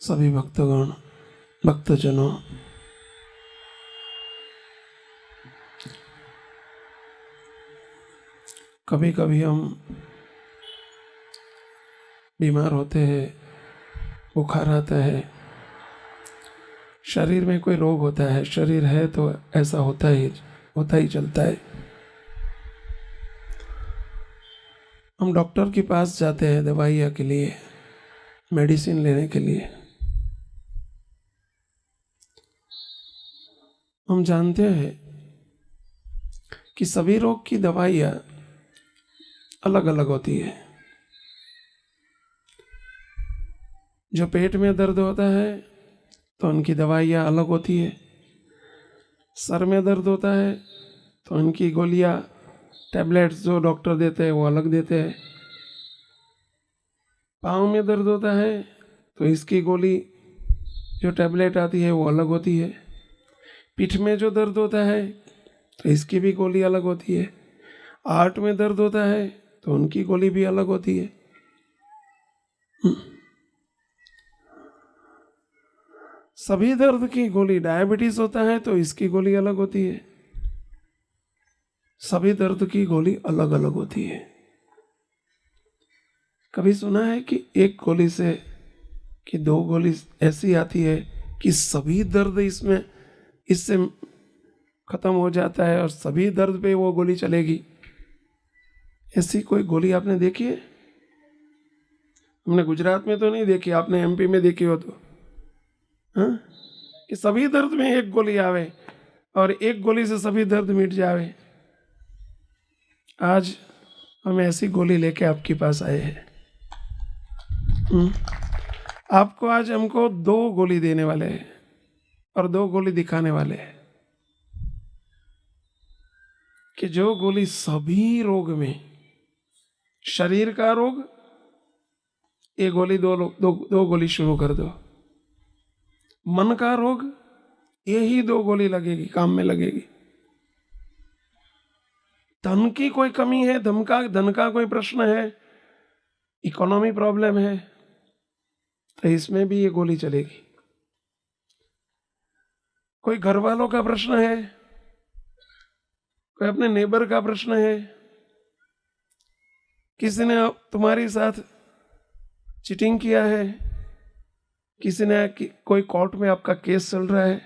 सभी भक्तगण, भक्तजनों, कभी कभी हम बीमार होते हैं, बुखार आता है, शरीर में कोई रोग होता है, शरीर है तो ऐसा होता ही चलता है। हम डॉक्टर के पास जाते हैं दवाइयाँ के लिए, मेडिसिन लेने के लिए। हम जानते हैं कि सभी रोग की दवाइयाँ अलग अलग होती है। जो पेट में दर्द होता है तो उनकी दवाइयाँ अलग होती है। सर में दर्द होता है तो उनकी गोलियाँ, टैबलेट्स जो डॉक्टर देते हैं वो अलग देते हैं। पाँव में दर्द होता है तो इसकी गोली, जो टैबलेट आती है वो अलग होती है। पीठ में जो दर्द होता है तो इसकी भी गोली अलग होती है। हार्ट में दर्द होता है तो उनकी गोली भी अलग होती है। सभी दर्द की गोली, डायबिटीज होता है तो इसकी गोली अलग होती है। सभी दर्द की गोली अलग अलग होती है। कभी सुना है कि एक गोली से कि दो गोली ऐसी आती है कि सभी दर्द इससे खत्म हो जाता है और सभी दर्द पे वो गोली चलेगी? ऐसी कोई गोली आपने देखी है? हमने गुजरात में तो नहीं देखी, आपने एमपी में देखी हो तो, हाँ, कि सभी दर्द में एक गोली आवे और एक गोली से सभी दर्द मिट जावे। आज हम ऐसी गोली लेके आपके पास आए हैं। आपको आज हमको 2 गोली देने वाले हैं और 2 गोली दिखाने वाले हैं कि जो गोली सभी रोग में, शरीर का रोग, ये गोली दो गोली शुरू कर दो। मन का रोग, यही 2 गोली लगेगी, काम में लगेगी। धन की कोई कमी है, धन का कोई प्रश्न है, इकोनॉमी प्रॉब्लम है, तो इसमें भी ये गोली चलेगी। कोई घर वालों का प्रश्न है, कोई अपने नेबर का प्रश्न है, किसी ने तुम्हारे साथ चीटिंग किया है, किसी ने कोई कोर्ट में आपका केस चल रहा है,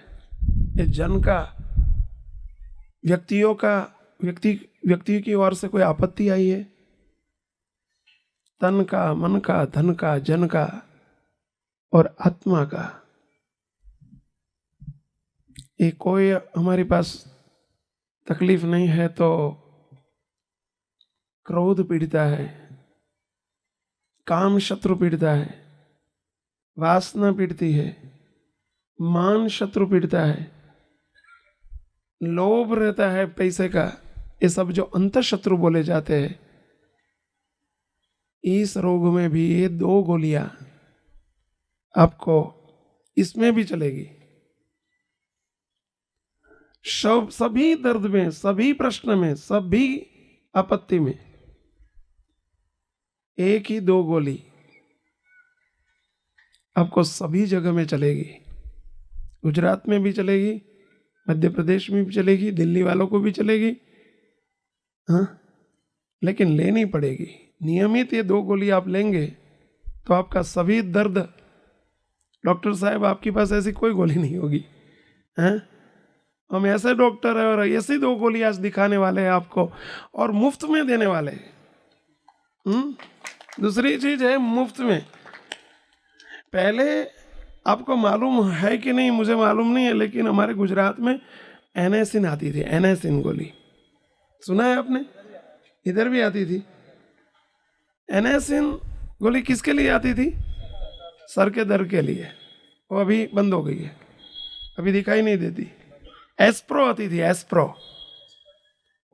ये जन का, व्यक्ति की ओर से कोई आपत्ति आई है, तन का, मन का, धन का, जन का और आत्मा का, ये कोई हमारे पास तकलीफ नहीं है तो क्रोध पीड़ता है, काम शत्रु पीड़ता है, वासना पीड़ती है, मान शत्रु पीड़ता है, लोभ रहता है पैसे का, ये सब जो अंत शत्रु बोले जाते हैं, इस रोग में भी ये 2 गोलियां आपको इसमें भी चलेगी। सभी दर्द में, सभी प्रश्न में, सभी आपत्ति में एक ही 2 गोली आपको सभी जगह में चलेगी। गुजरात में भी चलेगी, मध्य प्रदेश में भी चलेगी, दिल्ली वालों को भी चलेगी, हाँ, लेकिन लेनी पड़ेगी। नियमित ये 2 गोली आप लेंगे तो आपका सभी दर्द, डॉक्टर साहब आपके पास ऐसी कोई गोली नहीं होगी, हैं? हम ऐसे डॉक्टर हैं और ऐसी 2 गोली आज दिखाने वाले हैं आपको और मुफ्त में देने वाले हैं। दूसरी चीज है मुफ्त में। पहले आपको मालूम है कि नहीं मुझे मालूम नहीं है, लेकिन हमारे गुजरात में एनेसिन आती थी, एनेसिन गोली, सुना है आपने? इधर भी आती थी। एनेसिन गोली किसके लिए आती थी? सर के दर्द के लिए। वो अभी बंद हो गई है, अभी दिखाई नहीं देती। एस्प्रो आती थी, एस्प्रो,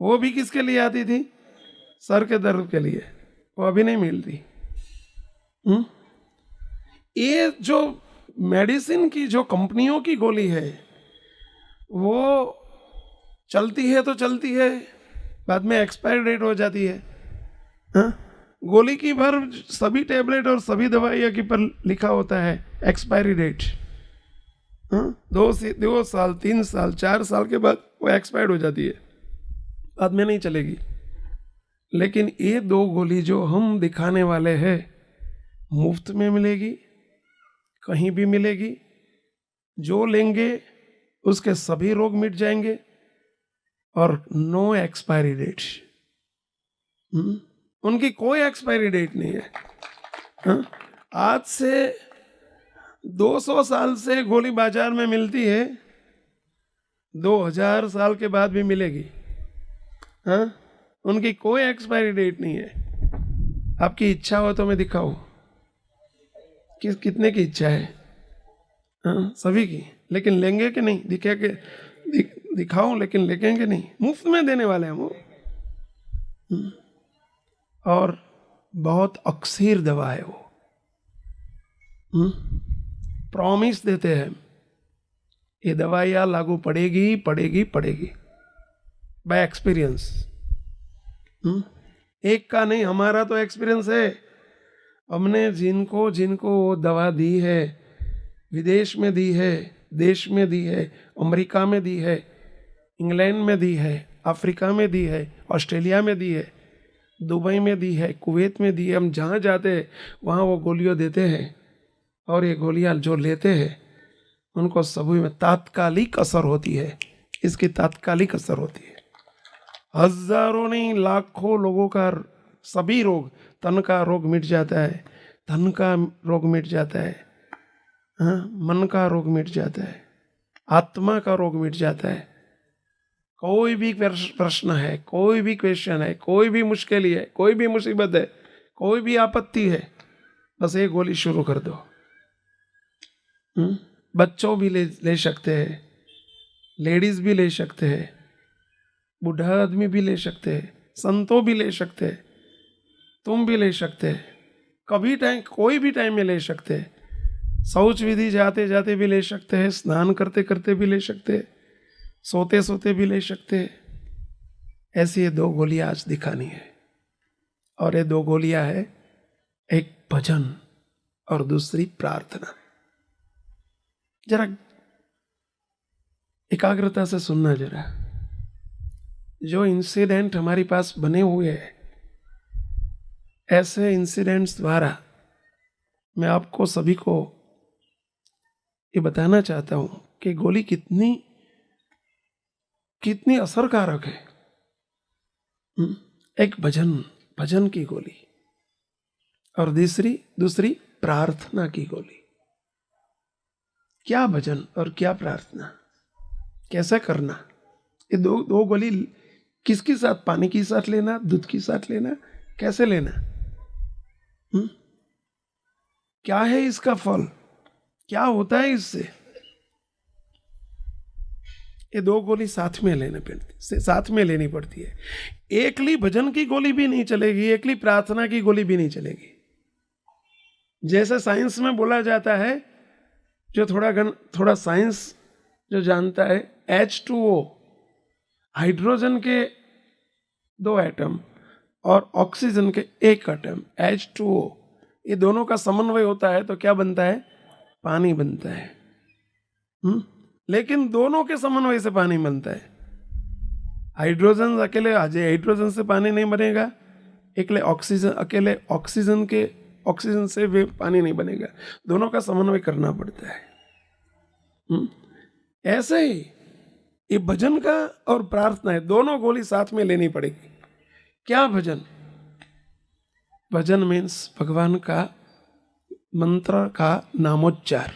वो भी किसके लिए आती थी? सर के दर्द के लिए, वो अभी नहीं मिलती। ये जो मेडिसिन की जो कंपनियों की गोली है वो चलती है तो चलती है, बाद में एक्सपायर डेट हो जाती है, हाँ? गोली की भर सभी टैबलेट और सभी दवाइयाँ की पर लिखा होता है एक्सपायरी डेट। 2 साल 3 साल 4 साल के बाद वो एक्सपायर्ड हो जाती है, बाद में नहीं चलेगी। लेकिन ये 2 गोली जो हम दिखाने वाले हैं मुफ्त में मिलेगी, कहीं भी मिलेगी, जो लेंगे उसके सभी रोग मिट जाएंगे और नो एक्सपायरी डेट। उनकी कोई एक्सपायरी डेट नहीं है। आज से 200 साल से गोली बाजार में मिलती है, 2000 साल के बाद भी मिलेगी। उनकी कोई एक्सपायरी डेट नहीं है। आपकी इच्छा हो तो मैं दिखाऊं, कितने की इच्छा है? सभी की। लेकिन लेंगे कि नहीं? दिखाऊं लेकिन लेंगे नहीं, मुफ्त में देने वाले हैं वो। और बहुत अक्सीर दवा है वो। प्रॉमिस देते हैं ये दवाइयाँ लागू पड़ेगी पड़ेगी पड़ेगी, बाय एक्सपीरियंस। एक का नहीं, हमारा तो एक्सपीरियंस है। हमने जिनको वो दवा दी है, विदेश में दी है, देश में दी है, अमेरिका में दी है, इंग्लैंड में दी है, अफ्रीका में दी है, ऑस्ट्रेलिया में दी है, दुबई में दी है, कुवैत में दी है। हम जहाँ जाते हैं वहाँ वो गोलियाँ देते हैं, और ये गोलियाँ जो लेते हैं उनको सभी में तात्कालिक असर होती है। इसकी तात्कालिक असर होती है। हजारों नहीं लाखों लोगों का सभी रोग, तन का रोग मिट जाता है, धन का रोग मिट जाता है, मन का रोग मिट जाता है, आत्मा का रोग मिट जाता है। कोई भी प्रश्न है, कोई भी क्वेश्चन है, कोई भी मुश्किल है, कोई भी मुसीबत है, कोई भी आपत्ति है, बस एक गोली शुरू कर दो। बच्चों भी ले सकते हैं, लेडीज भी ले सकते हैं, बूढ़ा आदमी भी ले सकते हैं, संतों भी ले सकते हैं, तुम भी ले सकते हैं, कभी टाइम कोई भी टाइम में ले सकते हैं, शौच विधि जाते जाते भी ले सकते हैं, स्नान करते करते भी ले सकते हैं, सोते सोते भी ले सकते हैं। ऐसी ये 2 गोलियां आज दिखानी है। और ये 2 गोलियां है, एक भजन और दूसरी प्रार्थना। जरा एकाग्रता से सुनना। जरा जो इंसिडेंट हमारे पास बने हुए हैं, ऐसे इंसिडेंट्स द्वारा मैं आपको सभी को ये बताना चाहता हूं कि गोली कितनी असरकारक है। एक भजन की गोली और दूसरी प्रार्थना की गोली। क्या भजन और क्या प्रार्थना, कैसे करना? ये दो गोली किसके साथ? पानी के साथ लेना, दूध के साथ लेना, कैसे लेना? क्या है इसका फल, क्या होता है इससे? ये 2 गोली साथ में लेनी पड़ती है। एकली भजन की गोली भी नहीं चलेगी, एकली प्रार्थना की गोली भी नहीं चलेगी। जैसे साइंस में बोला जाता है, जो थोड़ा साइंस जो जानता है, H2O हाइड्रोजन के 2 एटम और ऑक्सीजन के 1 एटम, H2O, ये दोनों का समन्वय होता है तो क्या बनता है? पानी बनता है। लेकिन दोनों के समन्वय से पानी बनता है। हाइड्रोजन हाइड्रोजन से पानी नहीं बनेगा, अकेले ऑक्सीजन से भी पानी नहीं बनेगा। दोनों का समन्वय करना पड़ता है। ऐसे ही ये भजन का और प्रार्थना है, दोनों गोली साथ में लेनी पड़ेगी। क्या भजन? भजन मीन्स भगवान का मंत्र का नामोच्चार।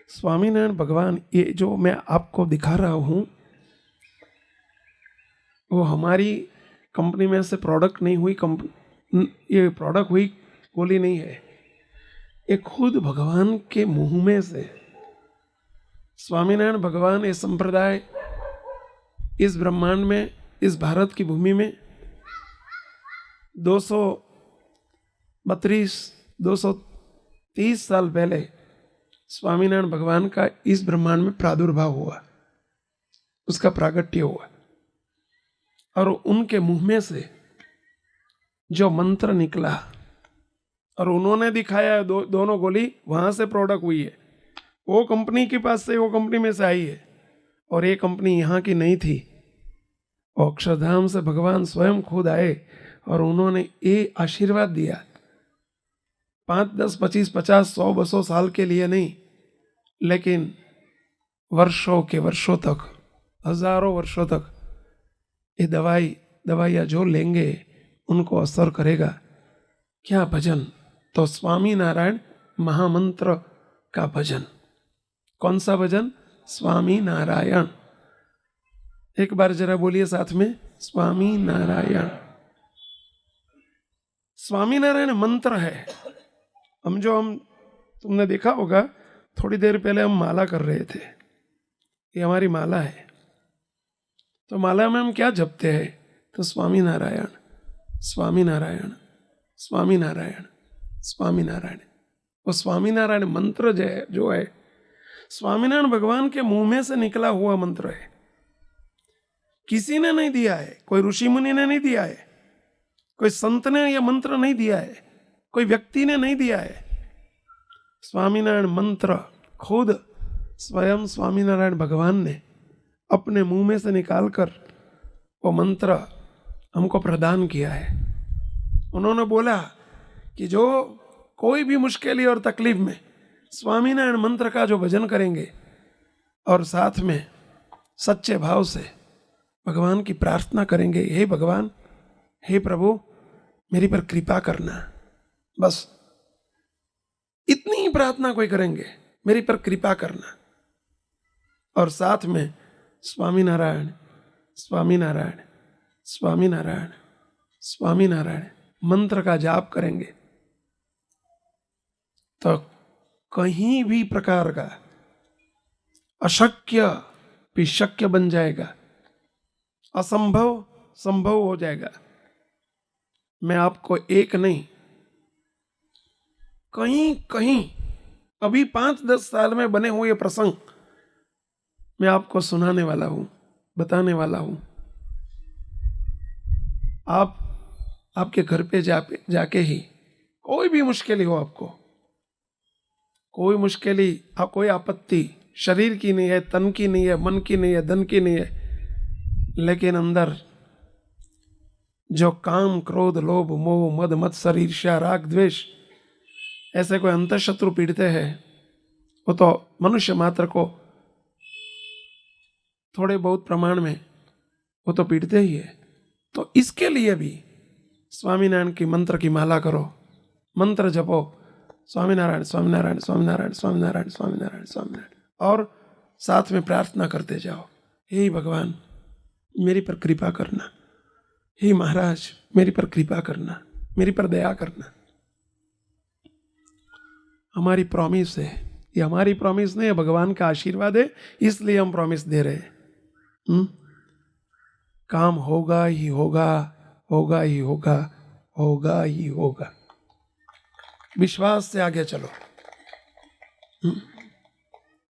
स्वामीनारायण भगवान, ये जो मैं आपको दिखा रहा हूं, वो हमारी कंपनी में से प्रोडक्ट नहीं हुई, ये प्रोडक्ट हुई गोली नहीं है। ये खुद भगवान के मुंह में से स्वामीनारायण भगवान, ये संप्रदाय इस ब्रह्मांड में, इस भारत की भूमि में 230 साल पहले स्वामीनारायण भगवान का इस ब्रह्मांड में प्रादुर्भाव हुआ, उसका प्रागट्य हुआ। और उनके मुंह में से जो मंत्र निकला और उन्होंने दिखाया दोनों गोली वहां से प्रोडक्ट हुई है, वो कंपनी के पास से, वो कंपनी में से आई है, और ये कंपनी यहाँ की नहीं थी। अक्षरधाम से भगवान स्वयं खुद आए और उन्होंने ये आशीर्वाद दिया, 5, 10, 25, 50, 100, 200 साल के लिए नहीं, लेकिन वर्षों के वर्षों तक, हजारों वर्षों तक ये दवाइयाँ जो लेंगे उनको असर करेगा। क्या भजन? तो स्वामी नारायण महामंत्र का भजन। कौन सा भजन? स्वामी नारायण। एक बार जरा बोलिए साथ में, स्वामी नारायण। स्वामी नारायण मंत्र है। तुमने देखा होगा, थोड़ी देर पहले हम माला कर रहे थे, ये हमारी माला है। तो माला में हम क्या जपते हैं? तो स्वामी नारायण, स्वामी नारायण, स्वामी नारायण, स्वामी नारायण। वो स्वामी नारायण मंत्र जो है स्वामीनारायण भगवान के मुंह में से निकला हुआ मंत्र है। किसी ने नहीं दिया है, कोई ऋषि मुनि ने नहीं दिया है, कोई संत ने यह मंत्र नहीं दिया है, कोई व्यक्ति ने नहीं दिया है। स्वामीनारायण मंत्र खुद स्वयं स्वामीनारायण भगवान ने अपने मुंह में से निकालकर वो मंत्र हमको प्रदान किया है। उन्होंने बोला कि जो कोई भी मुश्किल और तकलीफ में स्वामीनारायण मंत्र का जो भजन करेंगे और साथ में सच्चे भाव से भगवान की प्रार्थना करेंगे, हे भगवान, हे प्रभु, मेरी पर कृपा करना, बस इतनी ही प्रार्थना कोई करेंगे, मेरी पर कृपा करना, और साथ में स्वामीनारायण, स्वामीनारायण, स्वामीनारायण, स्वामीनारायण मंत्र का जाप करेंगे, तो कहीं भी प्रकार का अशक्य भी शक्य बन जाएगा, असंभव संभव हो जाएगा। मैं आपको एक नहीं, कहीं कहीं अभी 5-10 साल में बने हुए प्रसंग मैं आपको सुनाने वाला हूं, बताने वाला हूं। आप आपके घर पे जाके ही कोई भी मुश्किल हो, आपको कोई मुश्किल, कोई आपत्ति शरीर की नहीं है, तन की नहीं है, मन की नहीं है, धन की नहीं है, लेकिन अंदर जो काम, क्रोध, लोभ, मोह, मद, मत्सर, ईर्ष्या, राग, द्वेष, ऐसे कोई अंतःशत्रु पीड़ते हैं, वो तो मनुष्य मात्र को थोड़े बहुत प्रमाण में वो तो पीड़ते ही है। तो इसके लिए भी स्वामीनारायण की मंत्र की माला करो, मंत्र जपो, स्वामीनारायण, स्वामीनारायण, स्वामीनारायण, स्वामीनारायण, स्वामीनारायण, स्वामीनारायण, और साथ में प्रार्थना करते जाओ, हे भगवान मेरी पर कृपा करना, हे महाराज मेरी पर कृपा करना, मेरी पर दया करना। हमारी प्रॉमिस है, ये हमारी प्रॉमिस नहीं है, भगवान का आशीर्वाद है, इसलिए हम प्रॉमिस दे रहे हैं। काम होगा ही होगा, होगा ही होगा, होगा ही होगा। विश्वास से आगे चलो।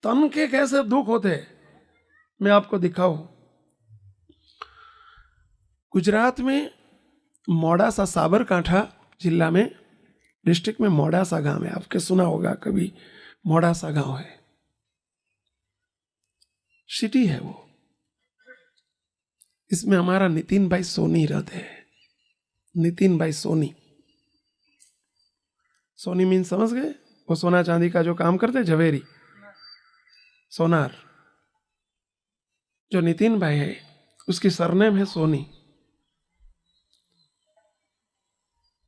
तन के कैसे दुख होते मैं आपको दिखाऊं। गुजरात में मोडासा, साबरकांठा जिला में, डिस्ट्रिक्ट में मोडासा गांव है, आपके सुना होगा कभी, मोडासा गांव है, सिटी है वो। इसमें हमारा नितिन भाई सोनी रहते हैं। नितिन भाई सोनी, सोनी मीन समझ गए? वो सोना चांदी का जो काम करते, झवेरी, सोनार। जो नितिन भाई है उसकी सरनेम है सोनी।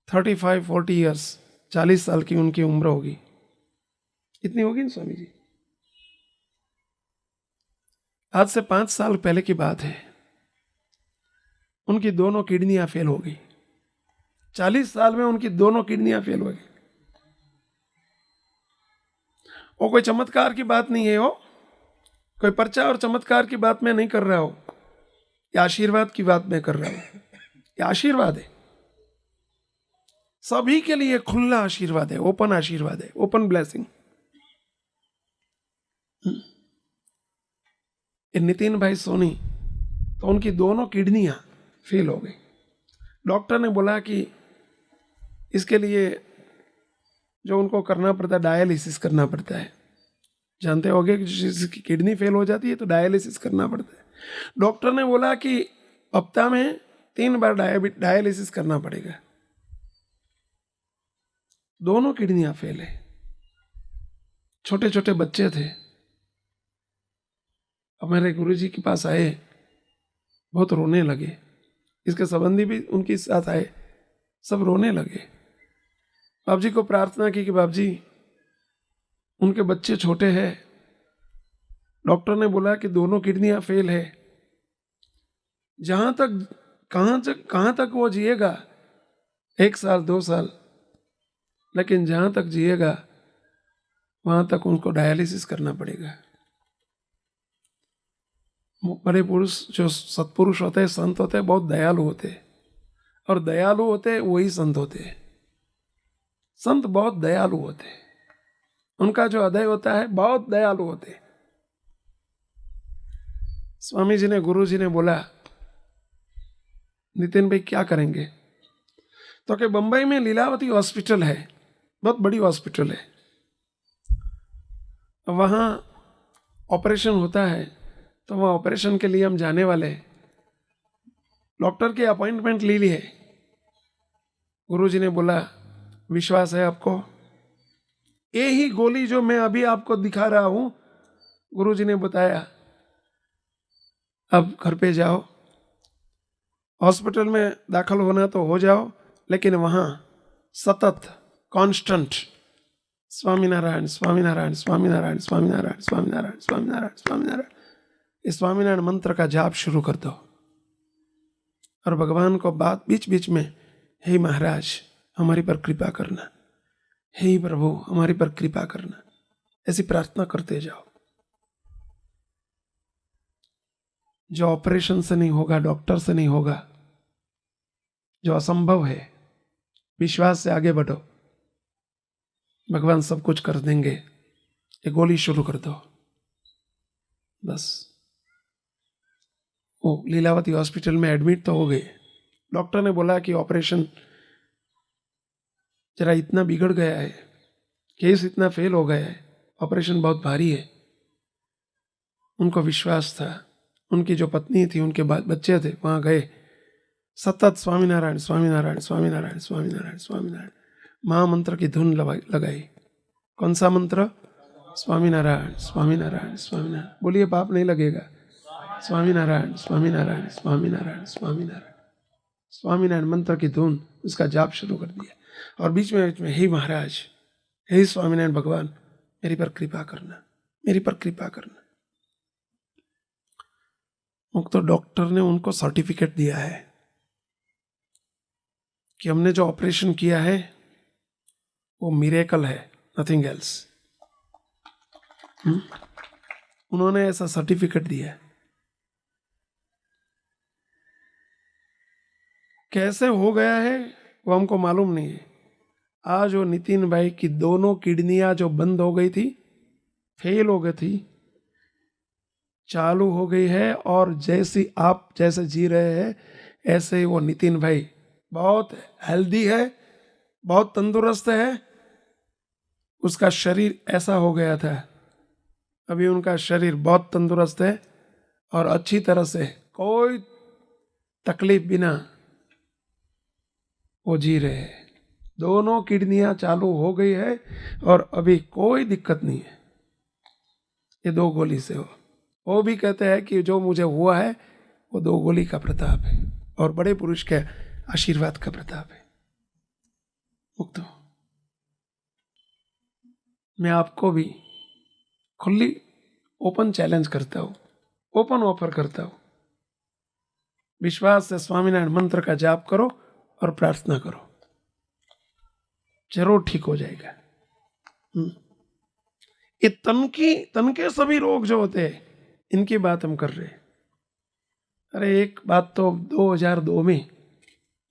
35-40 ईयर्स, 40 साल की उनकी उम्र होगी, इतनी होगी ना स्वामी जी। आज से 5 साल पहले की बात है, उनकी दोनों किडनियां फेल हो गई। 40 साल में उनकी दोनों किडनियां फेल हो गई। वो कोई चमत्कार की बात नहीं है, वो कोई पर्चा और चमत्कार की बात मैं नहीं कर रहा हूं, ये आशीर्वाद की बात मैं कर रहा हूं। ये आशीर्वाद है, सभी के लिए खुला आशीर्वाद है, ओपन आशीर्वाद है, ओपन ब्लेसिंग। नितिन भाई सोनी, तो उनकी दोनों किडनियां फेल हो गई। डॉक्टर ने बोला कि इसके लिए जो उनको करना पड़ता है, डायलिसिस करना पड़ता है। जानते होगे कि जिसकी किडनी फेल हो जाती है तो डायलिसिस करना पड़ता है। डॉक्टर ने बोला कि हफ्ता में 3 बार डायलिसिस करना पड़ेगा। दोनों किडनियां फेल है, छोटे छोटे बच्चे थे। हमारे गुरुजी के पास आए, बहुत रोने लगे। इसके संबंधी भी उनके साथ आए, सब रोने लगे। बाप जी को प्रार्थना की कि बाप जी उनके बच्चे छोटे हैं, डॉक्टर ने बोला कि दोनों किडनियां फेल है, कहां तक वो जिएगा, 1 साल 2 साल, लेकिन जहां तक जिएगा वहां तक उनको डायलिसिस करना पड़ेगा। बड़े पुरुष जो सत्पुरुष होते हैं, संत होते हैं, बहुत दयालु होते हैं, और दयालु होते हैं वही संत होते हैं। संत बहुत दयालु होते हैं, उनका जो हृदय होता है बहुत दयालु होते हैं। स्वामी जी ने, गुरु जी ने बोला नितिन भाई क्या करेंगे, तो कि बंबई में लीलावती हॉस्पिटल है, बहुत बड़ी हॉस्पिटल है, वहाँ ऑपरेशन होता है, तो वहाँ ऑपरेशन के लिए हम जाने वाले हैं। डॉक्टर की अपॉइंटमेंट ले ली है। गुरु जी ने बोला विश्वास है आपको? ये ही गोली जो मैं अभी आपको दिखा रहा हूं, गुरु जी ने बताया अब घर पे जाओ, हॉस्पिटल में दाखिल होना तो हो जाओ, लेकिन वहां सतत कांस्टेंट स्वामीनारायण स्वामीनारायण स्वामीनारायण स्वामीनारायण स्वामीनारायण स्वामीनारायण स्वामीनारायण, इस स्वामीनारायण मंत्र का जाप शुरू कर दो। और भगवान को बात बीच बीच में, हे महाराज हमारी पर कृपा करना, हे प्रभु हमारी पर कृपा करना, ऐसी प्रार्थना करते जाओ। जो ऑपरेशन से नहीं होगा, डॉक्टर से नहीं होगा, जो असंभव है, विश्वास से आगे बढ़ो, भगवान सब कुछ कर देंगे। ये गोली शुरू कर दो बस। वो लीलावती हॉस्पिटल में एडमिट तो हो गए। डॉक्टर ने बोला कि ऑपरेशन जरा इतना बिगड़ गया है, केस इतना फेल हो गया है, ऑपरेशन बहुत भारी है। उनको विश्वास था, उनकी जो पत्नी थी, उनके बच्चे थे, वहां गए, सतत स्वामीनारायण स्वामीनारायण स्वामीनारायण स्वामीनारायण स्वामीनारायण महामंत्र की धुन लगाई। कौन सा मंत्र? स्वामीनारायण स्वामीनारायण स्वामीनारायण। बोलिए पाप नहीं लगेगा। स्वामीनारायण स्वामीनारायण स्वामीनारायण स्वामीनारायण स्वामीनारायण मंत्र की धुन, उसका जाप शुरू कर दिया। और बीच में हे महाराज, हे स्वामीनारायण भगवान मेरी पर कृपा करना, मेरी पर कृपा करना। तो डॉक्टर ने उनको सर्टिफिकेट दिया है कि हमने जो ऑपरेशन किया है वो मिरेकल है, नथिंग एल्स। उन्होंने ऐसा सर्टिफिकेट दिया है। कैसे हो गया है वो हमको मालूम नहीं है। आज वो नितिन भाई की दोनों किडनियां जो बंद हो गई थी, फेल हो गई थी, चालू हो गई है। और जैसी आप जैसे जी रहे हैं ऐसे ही वो नितिन भाई बहुत हेल्दी है, बहुत तंदुरुस्त है। उसका शरीर ऐसा हो गया था, अभी उनका शरीर बहुत तंदुरुस्त है और अच्छी तरह से कोई तकलीफ बिना वो जी रहे हैं। दोनों किडनियां चालू हो गई है और अभी कोई दिक्कत नहीं है। ये 2 गोली से हो। वो भी कहते हैं कि जो मुझे हुआ है वो 2 गोली का प्रताप है और बड़े पुरुष के आशीर्वाद का प्रताप है। मुक्त हो। मैं आपको भी खुली ओपन चैलेंज करता हूं, ओपन ऑफर करता हूं। विश्वास से स्वामीनारायण मंत्र का जाप करो और प्रार्थना करो, जरूर ठीक हो जाएगा। ये तन के सभी रोग जो होते हैं इनकी बात हम कर रहे हैं। अरे एक बात तो 2002 में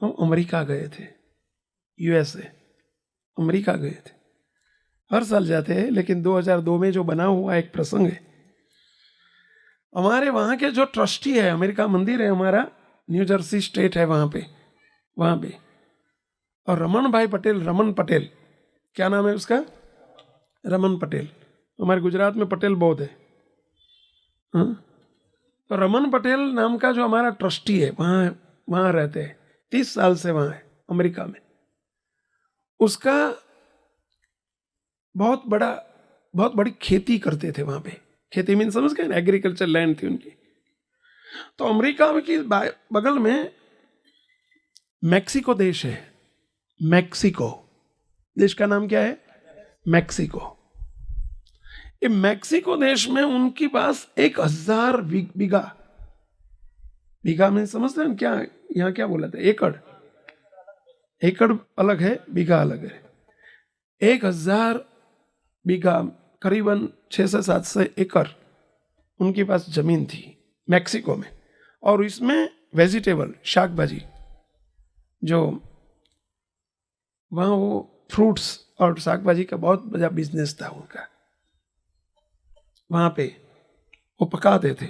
हम अमेरिका गए थे, यूएसए, अमेरिका गए थे। हर साल जाते हैं, लेकिन 2002 में जो बना हुआ एक प्रसंग है। हमारे वहाँ के जो ट्रस्टी है, अमेरिका मंदिर है हमारा, न्यू जर्सी स्टेट है, वहाँ पे और रमन भाई पटेल, रमन पटेल, क्या नाम है उसका, रमन पटेल। हमारे गुजरात में पटेल बहुत है। हाँ? तो रमन पटेल नाम का जो हमारा ट्रस्टी है, वहाँ रहते हैं, 30 साल से वहाँ है अमेरिका में। उसका बहुत बड़ी खेती करते थे वहाँ पे। खेती मीन समझ गए ना, एग्रीकल्चर लैंड थी उनकी। तो अमेरिका की बगल में मैक्सिको देश है। मैक्सिको देश का नाम क्या है, मैक्सिको। ये मैक्सिको देश में उनके पास 1000 बीघा में, समझते हैं क्या, यहाँ क्या बोला था, एकड़ अलग है, बीघा अलग है। 1000 बीघा, करीबन 600 से 700 एकड़ उनके पास जमीन थी मैक्सिको में। और इसमें वेजिटेबल, शाक भाजी, जो वहाँ वो फ्रूट्स और शाक भाजी का बहुत बड़ा बिजनेस था उनका। वहाँ पे वो पकाते थे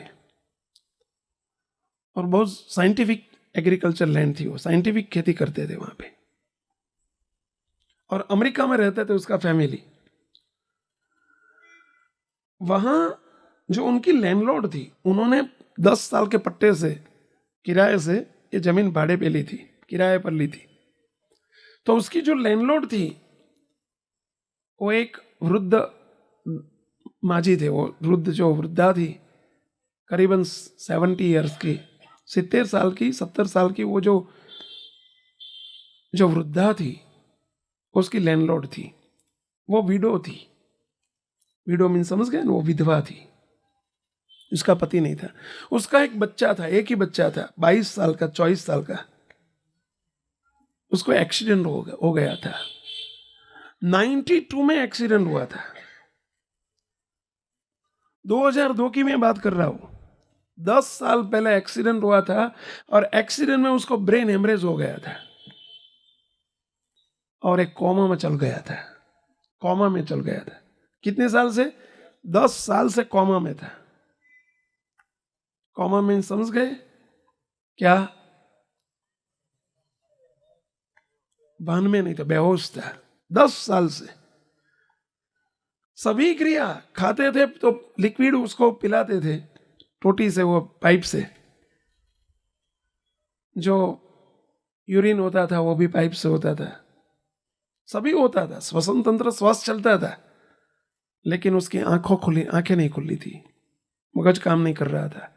और बहुत साइंटिफिक एग्रीकल्चर लैंड थी, वो साइंटिफिक खेती करते थे वहाँ पे। और अमेरिका में रहते थे उसका फैमिली। वहाँ जो उनकी लैंडलॉर्ड थी, उन्होंने 10 साल के पट्टे से, किराए से ये जमीन भाड़े पे ली थी, किराए पर ली थी। तो उसकी जो लैंडलॉर्ड थी वो एक वृद्ध माजी थे। वो वृद्धा थी, करीबन 70 ईयर्स की, 70 साल की, 70 साल की। वो जो वृद्धा थी उसकी लैंडलॉर्ड थी, वो विडो थी। विडो मीन समझ गए ना, वो विधवा थी, उसका पति नहीं था। उसका एक बच्चा था, एक ही बच्चा था, 22 साल का, 24 साल का। उसको एक्सीडेंट हो गया था। 92 में एक्सीडेंट हुआ था। 2002 की मैं बात कर रहा हूं। 10 साल पहले एक्सीडेंट हुआ था और एक्सीडेंट में उसको ब्रेन हेमरेज हो गया था और एक कोमा में चल गया था। कोमा में चल गया था। कितने साल से? 10 साल से कोमा में था। कोमा में समझ गए क्या? भान में नहीं था, बेहोश था 10 साल से। सभी क्रिया, खाते थे तो लिक्विड उसको पिलाते थे टोटी से, वो पाइप से। जो यूरिन होता था वो भी पाइप से होता था। सभी होता था, श्वसन तंत्र स्वस्थ चलता था, लेकिन उसकी आंखें नहीं खुली थी, मगज काम नहीं कर रहा था,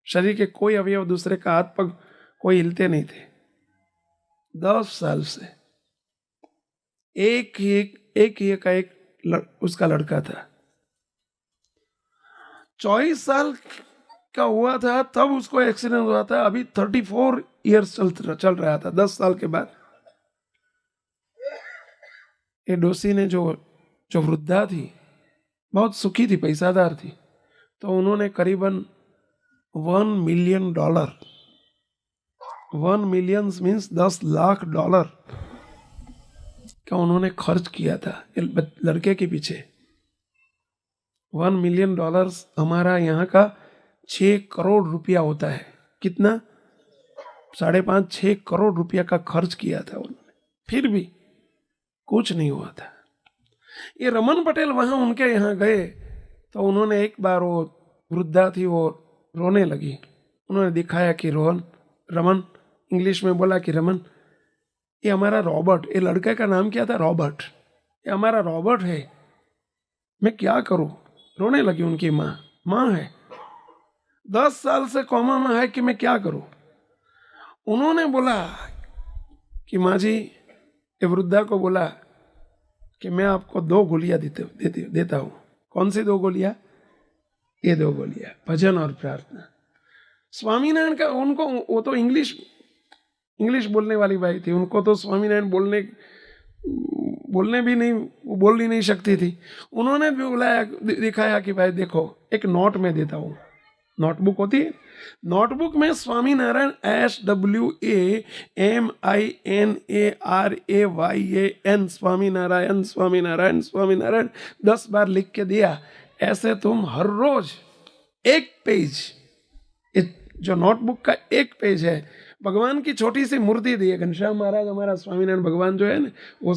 शरीर के कोई अवयव दूसरे का हाथ पग कोई हिलते नहीं थे। 10 साल से एक उसका लड़का था। 24 साल का हुआ था तब उसको एक्सीडेंट हुआ था। अभी 34 इयर्स चल रहा था। 10 साल के बाद ये डोसी ने, जो वृद्धा थी, बहुत सुखी थी, पैसादार थी, तो उन्होंने करीबन $1 मिलियन, 1 मिलियन मीन्स $10 लाख का उन्होंने खर्च किया था लड़के के पीछे। $1 मिलियन हमारा यहाँ का 6 करोड़ रुपया होता है। कितना? 5.5-6 करोड़ रुपया का खर्च किया था उन्होंने, फिर भी कुछ नहीं हुआ था। ये रमन पटेल वहां उनके यहाँ गए तो उन्होंने एक बार, वो वृद्धा थी, वो रोने लगी। उन्होंने दिखाया कि रमन, इंग्लिश में बोला कि रमन, ये हमारा रॉबर्ट, ये लड़के का नाम क्या था? रॉबर्ट। ये हमारा रॉबर्ट है, मैं क्या करूं? रोने लगी उनकी माँ है, 10 साल से कोमा में है, कि मैं क्या करूं? उन्होंने बोला कि माँ जी, ये वृद्धा को बोला कि मैं आपको 2 गोलियां देता हूं। कौन सी 2 गोलियां? ये 2 गोलियां, भजन और प्रार्थना। स्वामीनारायण का, उनको, वो तो इंग्लिश बोलने वाली बाई थी, उनको तो स्वामीनारायण बोलने भी नहीं, वो बोल ही नहीं सकती थी। उन्होंने भी बुलाया, दिखाया कि भाई देखो, एक नोट में देता हूँ। नोटबुक होती है, नोटबुक में स्वामीनारायण SWAMINARAYAN स्वामीनारायण स्वामीनारायण स्वामीनारायण 10 बार लिख के दिया। ऐसे तुम हर रोज एक पेज, जो नोटबुक का एक पेज है, भगवान की छोटी सी मूर्ति दी है। घनश्याम महाराज हमारा स्वामीनारायण भगवान जो है ना, वो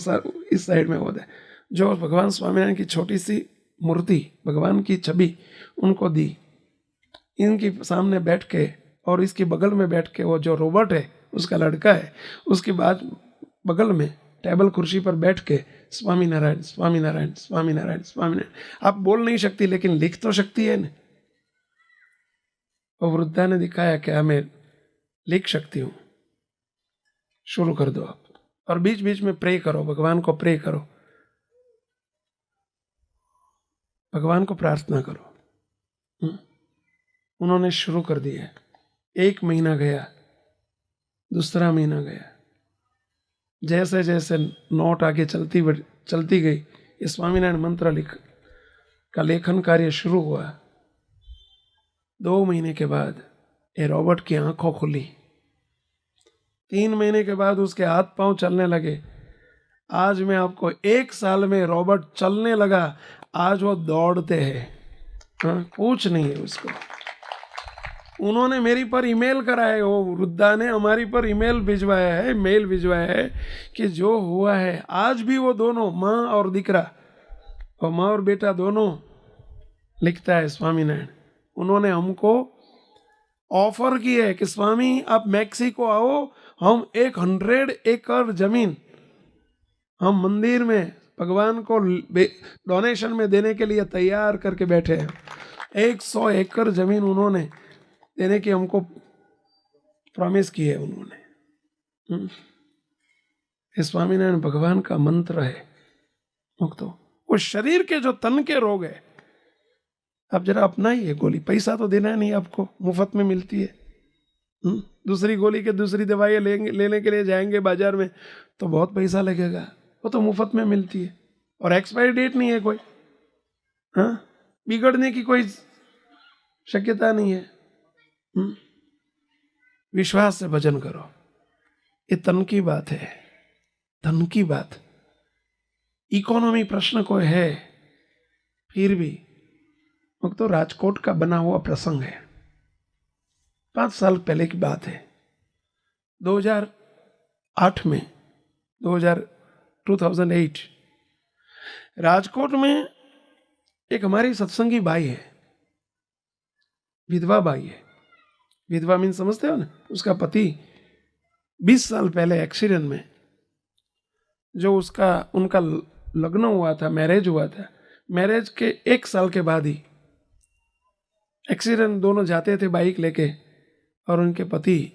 इस साइड में होता है, जो भगवान स्वामीनारायण की छोटी सी मूर्ति, भगवान की छवि उनको दी। इनकी सामने बैठ के और इसके बगल में बैठ के वो जो रोबोट है उसका लड़का है, उसके बाद बगल में टेबल कुर्सी पर बैठ के स्वामीनारायण स्वामीनारायण स्वामीनारायण स्वामीनारायण। आप बोल नहीं सकती लेकिन लिख तो सकती है ना। और वृद्धा ने दिखाया कि मैं लिख सकती हूँ। शुरू कर दो आप, और बीच बीच में प्रे करो, भगवान को प्रे करो, भगवान को प्रार्थना करो। उन्होंने शुरू कर दिया। 1 महीना गया, दूसरा महीना गया, जैसे जैसे नोट आगे चलती गई, ये स्वामीनारायण मंत्र का लेखन कार्य शुरू हुआ। 2 महीने के बाद ये रॉबर्ट की आंखों खुली। 3 महीने के बाद उसके हाथ पांव चलने लगे। आज मैं आपको 1 साल में रॉबर्ट चलने लगा। आज वो दौड़ते हैं, कुछ नहीं है उसको। उन्होंने मेरी पर ईमेल करा है, वो वृद्धा ने हमारी पर ईमेल भिजवाया है, मेल भिजवाया है कि जो हुआ है आज भी वो दोनों, माँ और दिकरा, और माँ और बेटा दोनों लिखता है स्वामीनारायण। उन्होंने हमको ऑफर की है कि स्वामी आप मैक्सिको आओ, हम 100 एकड़ जमीन हम मंदिर में भगवान को डोनेशन में देने के लिए तैयार करके बैठे हैं। 100 एकड़ जमीन उन्होंने देने की हमको प्रॉमिस की है उन्होंने। ये स्वामीनारायण भगवान का मंत्र है। मुक्तो वो शरीर के जो तन के रोग है, आप जरा अपना ही है गोली, पैसा तो देना नहीं आपको, मुफ्त में मिलती है। दूसरी गोली के दूसरी दवाइयाँ लेने के लिए जाएंगे बाजार में तो बहुत पैसा लगेगा, वो तो मुफ्त में मिलती है और एक्सपायरी डेट नहीं है कोई, बिगड़ने की कोई शक्यता नहीं है। विश्वास से भजन करो। ये तन की बात है, धन की बात, इकोनॉमी प्रश्न कोई है फिर भी। तो राजकोट का बना हुआ प्रसंग है, 5 साल पहले की बात है। 2008 में 2008 राजकोट में एक हमारी सत्संगी बाई है, विधवा बाई है। विधवा मीन समझते हो ना, उसका पति 20 साल पहले एक्सीडेंट में, जो उनका लग्न हुआ था, मैरिज हुआ था, मैरिज के 1 साल के बाद ही एक्सीडेंट, दोनों जाते थे बाइक लेके और उनके पति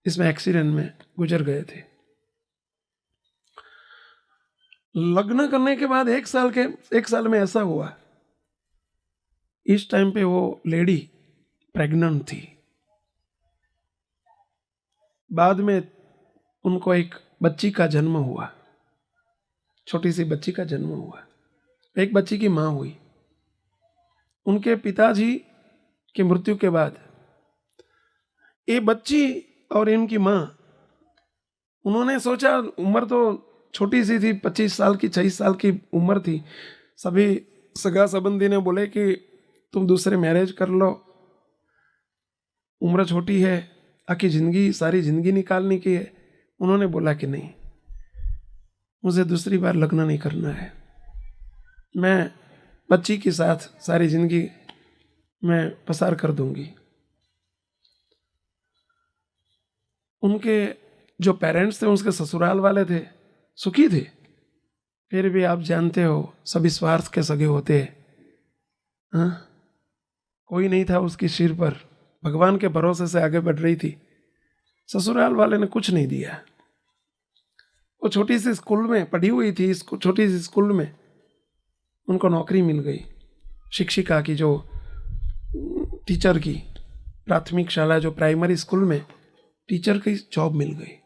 इसमें एक्सीडेंट में गुजर गए थे। लग्न करने के बाद 1 साल में ऐसा हुआ, इस टाइम पे वो लेडी प्रेग्नेंट थी। बाद में उनको एक बच्ची का जन्म हुआ, छोटी सी बच्ची का जन्म हुआ, एक बच्ची की माँ हुई। उनके पिताजी की मृत्यु के बाद ये बच्ची और इनकी माँ, उन्होंने सोचा, उम्र तो छोटी सी थी, 25 साल की 26 साल की उम्र थी। सभी सगा संबंधी ने बोले कि तुम दूसरे मैरिज कर लो, उम्र छोटी है, आखिर जिंदगी, सारी जिंदगी निकालने की है। उन्होंने बोला कि नहीं, मुझे दूसरी बार लग्न नहीं करना है, मैं बच्ची के साथ सारी जिंदगी मैं पसार कर दूंगी। उनके जो पेरेंट्स थे, उसके ससुराल वाले थे, सुखी थे, फिर भी आप जानते हो सभी स्वार्थ के सगे होते हैं। कोई नहीं था उसकी सिर पर, भगवान के भरोसे से आगे बढ़ रही थी। ससुराल वाले ने कुछ नहीं दिया। वो छोटी सी स्कूल में पढ़ी हुई थी, छोटी सी स्कूल में उनको नौकरी मिल गई, शिक्षिका की, जो टीचर की, प्राथमिक शाला जो प्राइमरी स्कूल में टीचर की जॉब मिल गई।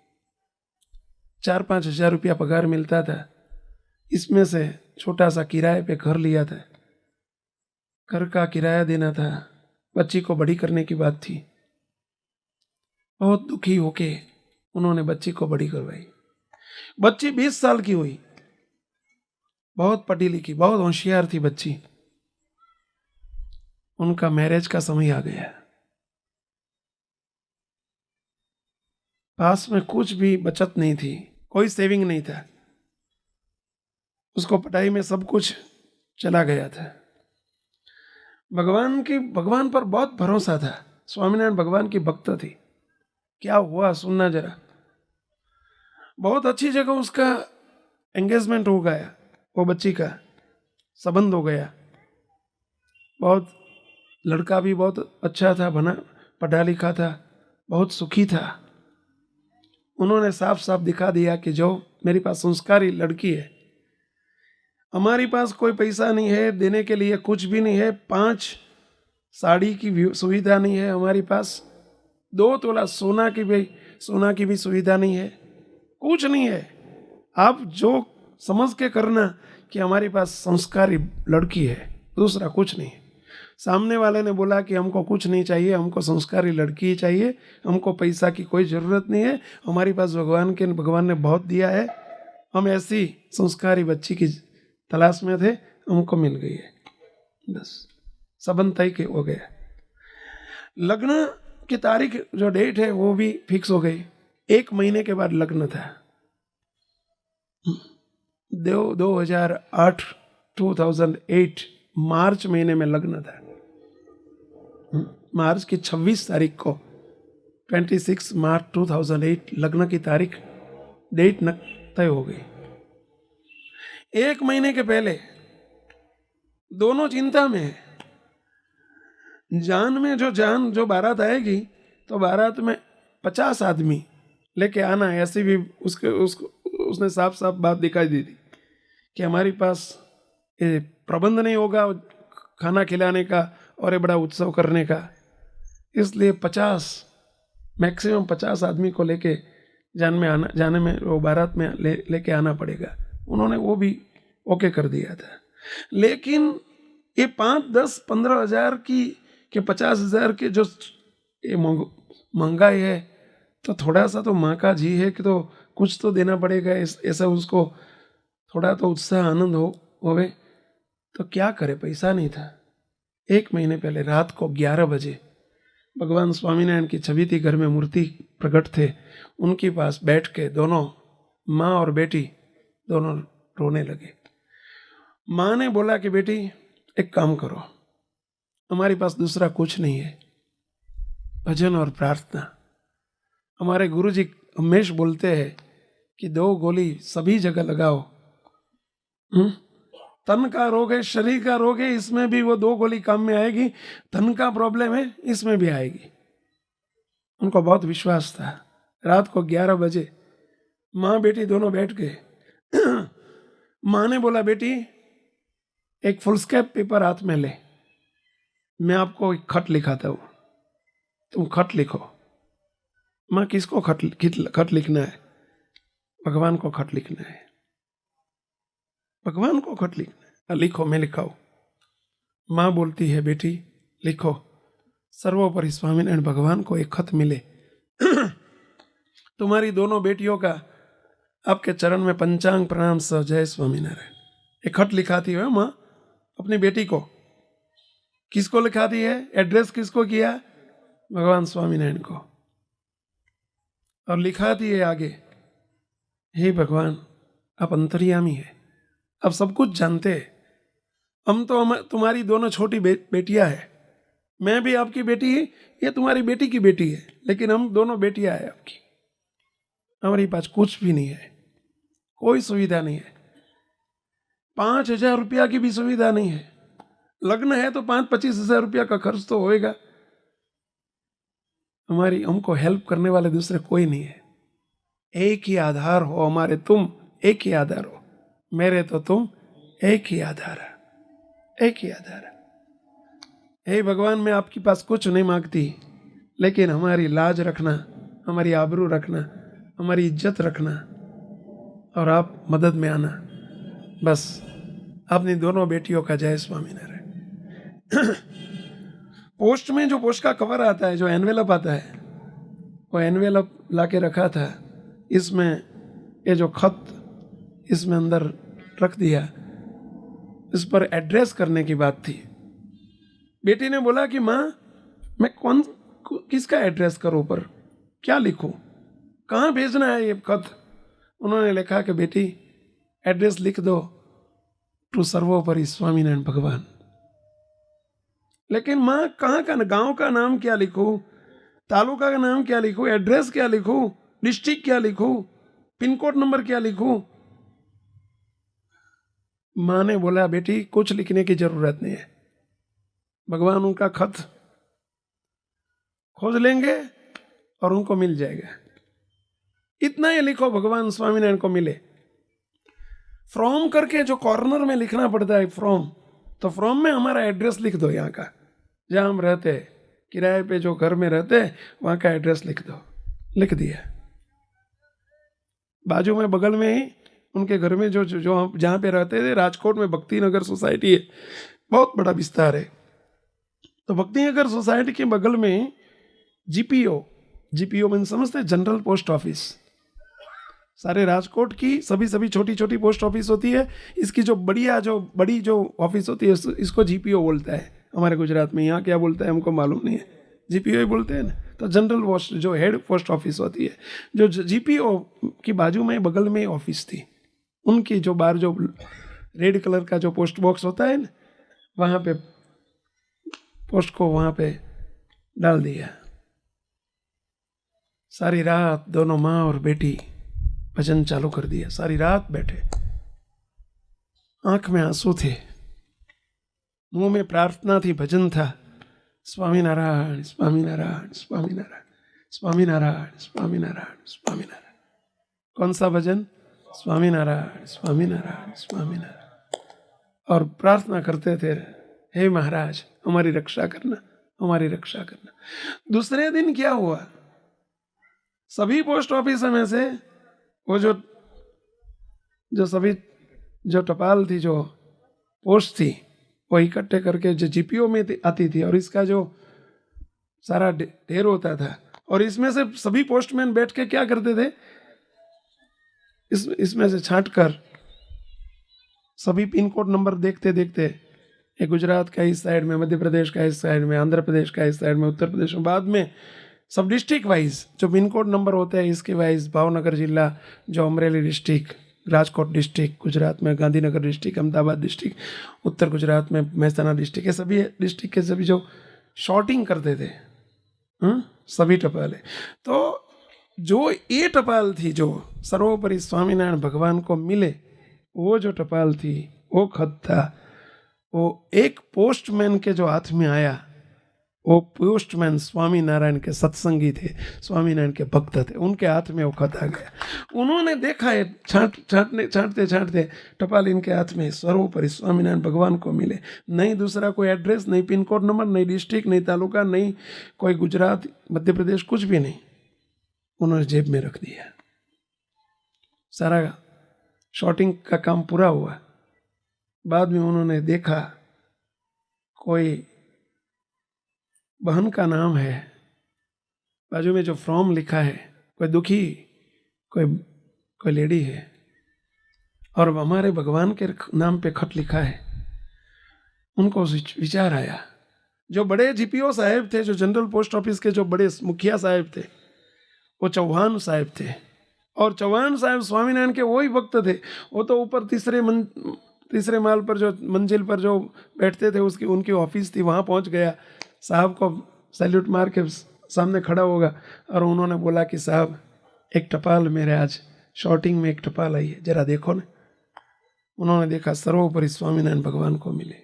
4-5 हज़ार रुपया पगार मिलता था। इसमें से छोटा सा किराए पे घर लिया था, घर का किराया देना था, बच्ची को बड़ी करने की बात थी। बहुत दुखी होके उन्होंने बच्ची को बड़ी करवाई। बच्ची 20 साल की हुई, बहुत पढ़ी लिखी, बहुत होशियार थी बच्ची। उनका मैरिज का समय आ गया। पास में कुछ भी बचत नहीं थी, कोई सेविंग नहीं था, उसको पढ़ाई में सब कुछ चला गया था। भगवान पर बहुत भरोसा था, स्वामीनारायण भगवान की भक्त थी। क्या हुआ सुनना जरा। बहुत अच्छी जगह उसका एंगेजमेंट हो गया, वो बच्ची का संबंध हो गया। बहुत लड़का भी बहुत अच्छा था, बना पढ़ा लिखा था, बहुत सुखी था। उन्होंने साफ साफ दिखा दिया कि जो मेरे पास संस्कारी लड़की है, हमारे पास कोई पैसा नहीं है देने के लिए, कुछ भी नहीं है, 5 साड़ी की सुविधा नहीं है हमारे पास, 2 तोला सोना की भी सुविधा नहीं है, कुछ नहीं है। आप जो समझ के करना कि हमारे पास संस्कारी लड़की है, दूसरा कुछ नहीं है। सामने वाले ने बोला कि हमको कुछ नहीं चाहिए, हमको संस्कारी लड़की ही चाहिए, हमको पैसा की कोई ज़रूरत नहीं है, हमारे पास भगवान ने बहुत दिया है, हम ऐसी संस्कारी बच्ची की तलाश में थे, हमको मिल गई है, बस संबंध तय हो गया। लग्न की तारीख जो डेट है वो भी फिक्स हो गई। 1 महीने के बाद लग्न था। 2008 मार्च महीने में लग्न था। मार्च की 26 तारीख को 26 मार्च 2008 लग्न की तारीख डेट तय हो गई। 1 महीने के पहले दोनों चिंता में है। जो बारात आएगी तो बारात में 50 आदमी लेके आना है, ऐसी भी उसने साफ साफ बात दिखाई दी थी कि हमारे पास ये प्रबंध नहीं होगा खाना खिलाने का और ये बड़ा उत्सव करने का, इसलिए 50 मैक्सिमम 50 आदमी को लेके जाने में वो बारात में लेके आना पड़ेगा। उन्होंने वो भी ओके कर दिया था। लेकिन ये 5, 10, 15 हज़ार की कि 50,000 के जो ये महंगाई है, तो थोड़ा सा तो माँ का जी है कि तो कुछ तो देना पड़ेगा, ऐसा उसको थोड़ा तो उत्साह आनंद होवे। तो क्या करे, पैसा नहीं था। 1 महीने पहले रात को 11 बजे भगवान स्वामीनारायण की छवि थी, घर में मूर्ति प्रकट थे, उनके पास बैठ के दोनों माँ और बेटी दोनों रोने लगे। माँ ने बोला कि बेटी एक काम करो, हमारे पास दूसरा कुछ नहीं है, भजन और प्रार्थना। हमारे गुरुजी हमेशा बोलते हैं कि 2 गोली सभी जगह लगाओ। तन का रोग है, शरीर का रोग है, इसमें भी वो 2 गोली काम में आएगी। तन का प्रॉब्लम है, इसमें भी आएगी। उनको बहुत विश्वास था। रात को 11 बजे माँ बेटी दोनों बैठ गए। माँ ने बोला बेटी एक फुलस्केप पेपर हाथ में ले, मैं आपको एक खत लिखाता हूँ, तुम खत लिखो। माँ किसको खत लिखना है? भगवान को खत लिखना है, भगवान को खत लिखना है। लिखो, मैं लिखाऊं। माँ बोलती है बेटी लिखो, सर्वोपरि स्वामीनारायण भगवान को एक खत मिले। तुम्हारी दोनों बेटियों का आपके चरण में पंचांग प्रणाम सह जय स्वामीनारायण। एक खत लिखाती है माँ अपनी बेटी को। किसको लिखाती है? एड्रेस किसको किया? भगवान स्वामीनारायण को। और लिखाती है आगे, हे भगवान आप अंतर्यामी है, आप सब कुछ जानते हैं। हम तो तुम्हारी दोनों छोटी बेटियां हैं, मैं भी आपकी बेटी है, ये तुम्हारी बेटी की बेटी है, लेकिन हम दोनों बेटियां हैं आपकी। हमारे पास कुछ भी नहीं है, कोई सुविधा नहीं है, 5,000 रुपया की भी सुविधा नहीं है। लग्न है तो 5-25 हज़ार रुपया का खर्च तो होएगा। हमको हेल्प करने वाले दूसरे कोई नहीं है। एक ही आधार हो हमारे, तुम एक ही आधार हो मेरे, तो तुम एक ही आधार है, एक ही आधार है। हे भगवान मैं आपके पास कुछ नहीं मांगती, लेकिन हमारी लाज रखना, हमारी आबरू रखना, हमारी इज्जत रखना, और आप मदद में आना। बस अपनी दोनों बेटियों का जय स्वामीनारायण। पोस्ट में जो पोस्ट का कवर आता है, जो एनवेलप आता है, वो एनवेलप लाके रखा था। इसमें ये जो खत इसमें अंदर रख दिया, इस पर एड्रेस करने की बात थी। बेटी ने बोला कि माँ मैं किसका एड्रेस करूँ, पर क्या लिखूं? कहाँ भेजना है ये खत? उन्होंने लिखा कि बेटी एड्रेस लिख दो, टू सर्वोपरि स्वामीनारायण भगवान। लेकिन माँ कहाँ का, गांव का नाम क्या लिखूं, तालुका का नाम क्या लिखूं, एड्रेस क्या लिखूं, डिस्ट्रिक्ट क्या लिखूं, पिन कोड नंबर क्या लिखूं? माँ ने बोला बेटी कुछ लिखने की जरूरत नहीं है, भगवान उनका खत खोज लेंगे और उनको मिल जाएगा। इतना ही लिखो भगवान स्वामीनारायण को मिले। फ्रॉम करके जो कॉर्नर में लिखना पड़ता है फ्रॉम, तो फ्रॉम में हमारा एड्रेस लिख दो, यहाँ का जहाँ हम रहते, किराए पे जो घर में रहते वहाँ का एड्रेस लिख दो। लिख दिया। बाजू में बगल में ही उनके घर में जो जो हम जहाँ पे रहते थे, राजकोट में भक्ति नगर सोसाइटी है, बहुत बड़ा विस्तार है। तो भक्ति नगर सोसाइटी के बगल में जीपीओ में समझते, जनरल पोस्ट ऑफिस। सारे राजकोट की सभी छोटी छोटी पोस्ट ऑफिस होती है, इसकी जो बड़ी जो ऑफिस होती है इसको जीपीओ बोलता है हमारे गुजरात में। यहाँ क्या बोलता है हमको मालूम नहीं है, जीपीओ ही बोलते हैं ना। तो जनरल पोस्ट जो हेड पोस्ट ऑफिस होती है, जो जीपीओ की बाजू में बगल में ऑफिस थी, उनकी जो बाहर जो रेड कलर का जो पोस्ट बॉक्स होता है ना, वहाँ पे पोस्ट को वहाँ पे डाल दिया। सारी रात दोनों माँ और बेटी भजन चालू कर दिया। सारी रात बैठे, आंख में आंसू थे, मुंह में प्रार्थना थी, भजन था, स्वामीनारायण स्वामीनारायण स्वामीनारायण स्वामीनारायण स्वामीनारायण स्वामीनारायण। कौन सा भजन? स्वामीनारायण स्वामीनारायण स्वामीनारायण। और प्रार्थना करते थे, हे महाराज हमारी रक्षा करना, हमारी रक्षा करना। दूसरे दिन क्या हुआ, सभी पोस्ट ऑफिस में से वो जो सभी जो टपाल थी, जो पोस्ट थी, वो इकट्ठे करके जो जीपीओ में आती थी, और इसका जो सारा ढेर होता था, और इसमें से सभी पोस्टमैन बैठ के क्या करते थे, इसमें से छांट कर सभी पिन कोड नंबर देखते देखते, ये गुजरात का इस साइड में, मध्य प्रदेश का इस साइड में, आंध्र प्रदेश का इस साइड में, उत्तर प्रदेश में, बाद में सब डिस्ट्रिक्ट वाइज जो पिन कोड नंबर होते हैं इसके वाइज, भावनगर जिला, जो अमरेली डिस्ट्रिक्ट, राजकोट डिस्ट्रिक्ट गुजरात में, गांधीनगर डिस्ट्रिक्ट, अहमदाबाद डिस्ट्रिक्ट उत्तर गुजरात में, महसाना डिस्ट्रिक्ट, ये सभी डिस्ट्रिक्ट के सभी जो शॉर्टिंग करते थे सभी टपाल है। तो जो ये टपाल थी जो सर्वोपरि स्वामीनारायण भगवान को मिले, वो जो टपाल थी, वो खत था, वो एक पोस्टमैन के जो हाथ में आया, वो पोस्टमैन स्वामीनारायण के सत्संगी थे, स्वामीनारायण के भक्त थे, उनके हाथ में वो खत आ गया। उन्होंने देखा है, छांटते टपाल इनके हाथ में, सर्वोपरि स्वामीनारायण भगवान को मिले, नहीं दूसरा कोई एड्रेस, नहीं पिन कोड नंबर, नहीं डिस्ट्रिक्ट, नहीं तालुका, नहीं कोई गुजरात मध्य प्रदेश, कुछ भी नहीं। उन्होंने जेब में रख दिया। सारा शॉर्टिंग का काम पूरा हुआ। बाद में उन्होंने देखा कोई बहन का नाम है, बाजू में जो फॉर्म लिखा है, कोई दुखी, कोई लेडी है, और हमारे भगवान के नाम पे खत लिखा है। उनको विचार आया, जो बड़े जीपीओ साहब थे, जो जनरल पोस्ट ऑफिस के जो बड़े मुखिया साहब थे, वो चौहान साहब थे, और चौहान साहब स्वामीनारायण के वही भक्त थे। वो तो ऊपर तीसरे माल पर जो मंजिल पर जो बैठते थे, उनकी ऑफिस थी, वहाँ पहुँच गया, साहब को सैल्यूट मार के सामने खड़ा होगा, और उन्होंने बोला कि साहब एक टपाल मेरे आज शॉर्टिंग में एक टपाल आई है, जरा देखो ना। उन्होंने देखा, सर्वोपरि स्वामीनारायण भगवान को मिले।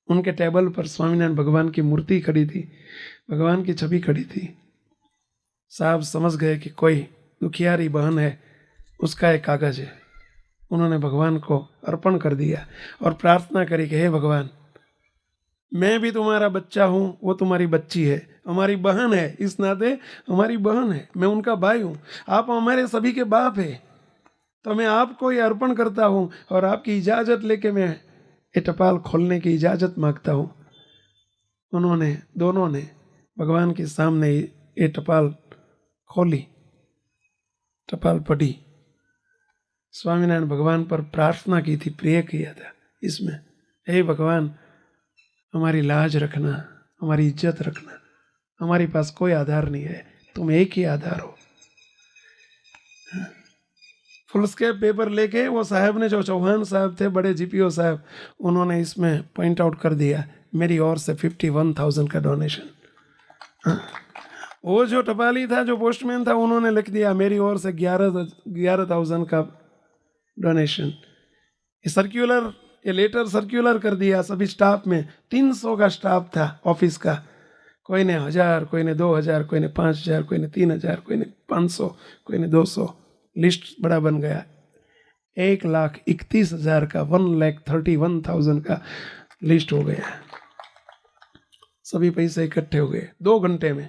उनके टेबल पर स्वामीनारायण भगवान की मूर्ति खड़ी थी, भगवान की छवि खड़ी थी। साहब समझ गए कि कोई दुखियारी बहन है, उसका एक कागज है। उन्होंने भगवान को अर्पण कर दिया और प्रार्थना करी कि हे भगवान, मैं भी तुम्हारा बच्चा हूँ, वो तुम्हारी बच्ची है, हमारी बहन है, इस नाते हमारी बहन है, मैं उनका भाई हूँ, आप हमारे सभी के बाप है, तो मैं आपको ये अर्पण करता हूँ, और आपकी इजाज़त लेके मैं ये टपाल खोलने की इजाज़त मांगता हूँ। उन्होंने दोनों ने भगवान के सामने ये टपाल खोली, टपाल पढ़ी, स्वामीनारायण भगवान पर प्रार्थना की थी, प्रे किया था इसमें, हे भगवान हमारी लाज रखना, हमारी इज्जत रखना, हमारे पास कोई आधार नहीं है, तुम एक ही आधार हो। फुल स्केप पेपर लेके वो साहब ने, जो चौहान साहब थे बड़े जीपीओ साहब, उन्होंने इसमें पॉइंट आउट कर दिया मेरी ओर से 51,000 का डोनेशन। वो जो टपाली था, जो पोस्टमैन था, उन्होंने लिख दिया मेरी ओर से 11,000 का डोनेशन। ये सर्क्यूलर, ये लेटर सर्क्यूलर कर दिया सभी स्टाफ में। 300 का स्टाफ था ऑफिस का। कोई ने 1000, कोई ने 2000, कोई ने 5000, कोई ने 3000, कोई ने 500, कोई ने 200। लिस्ट बड़ा बन गया। 1,31,000 का, 1,31,000 का लिस्ट हो गया। सभी पैसे इकट्ठे हो गए 2 घंटे में।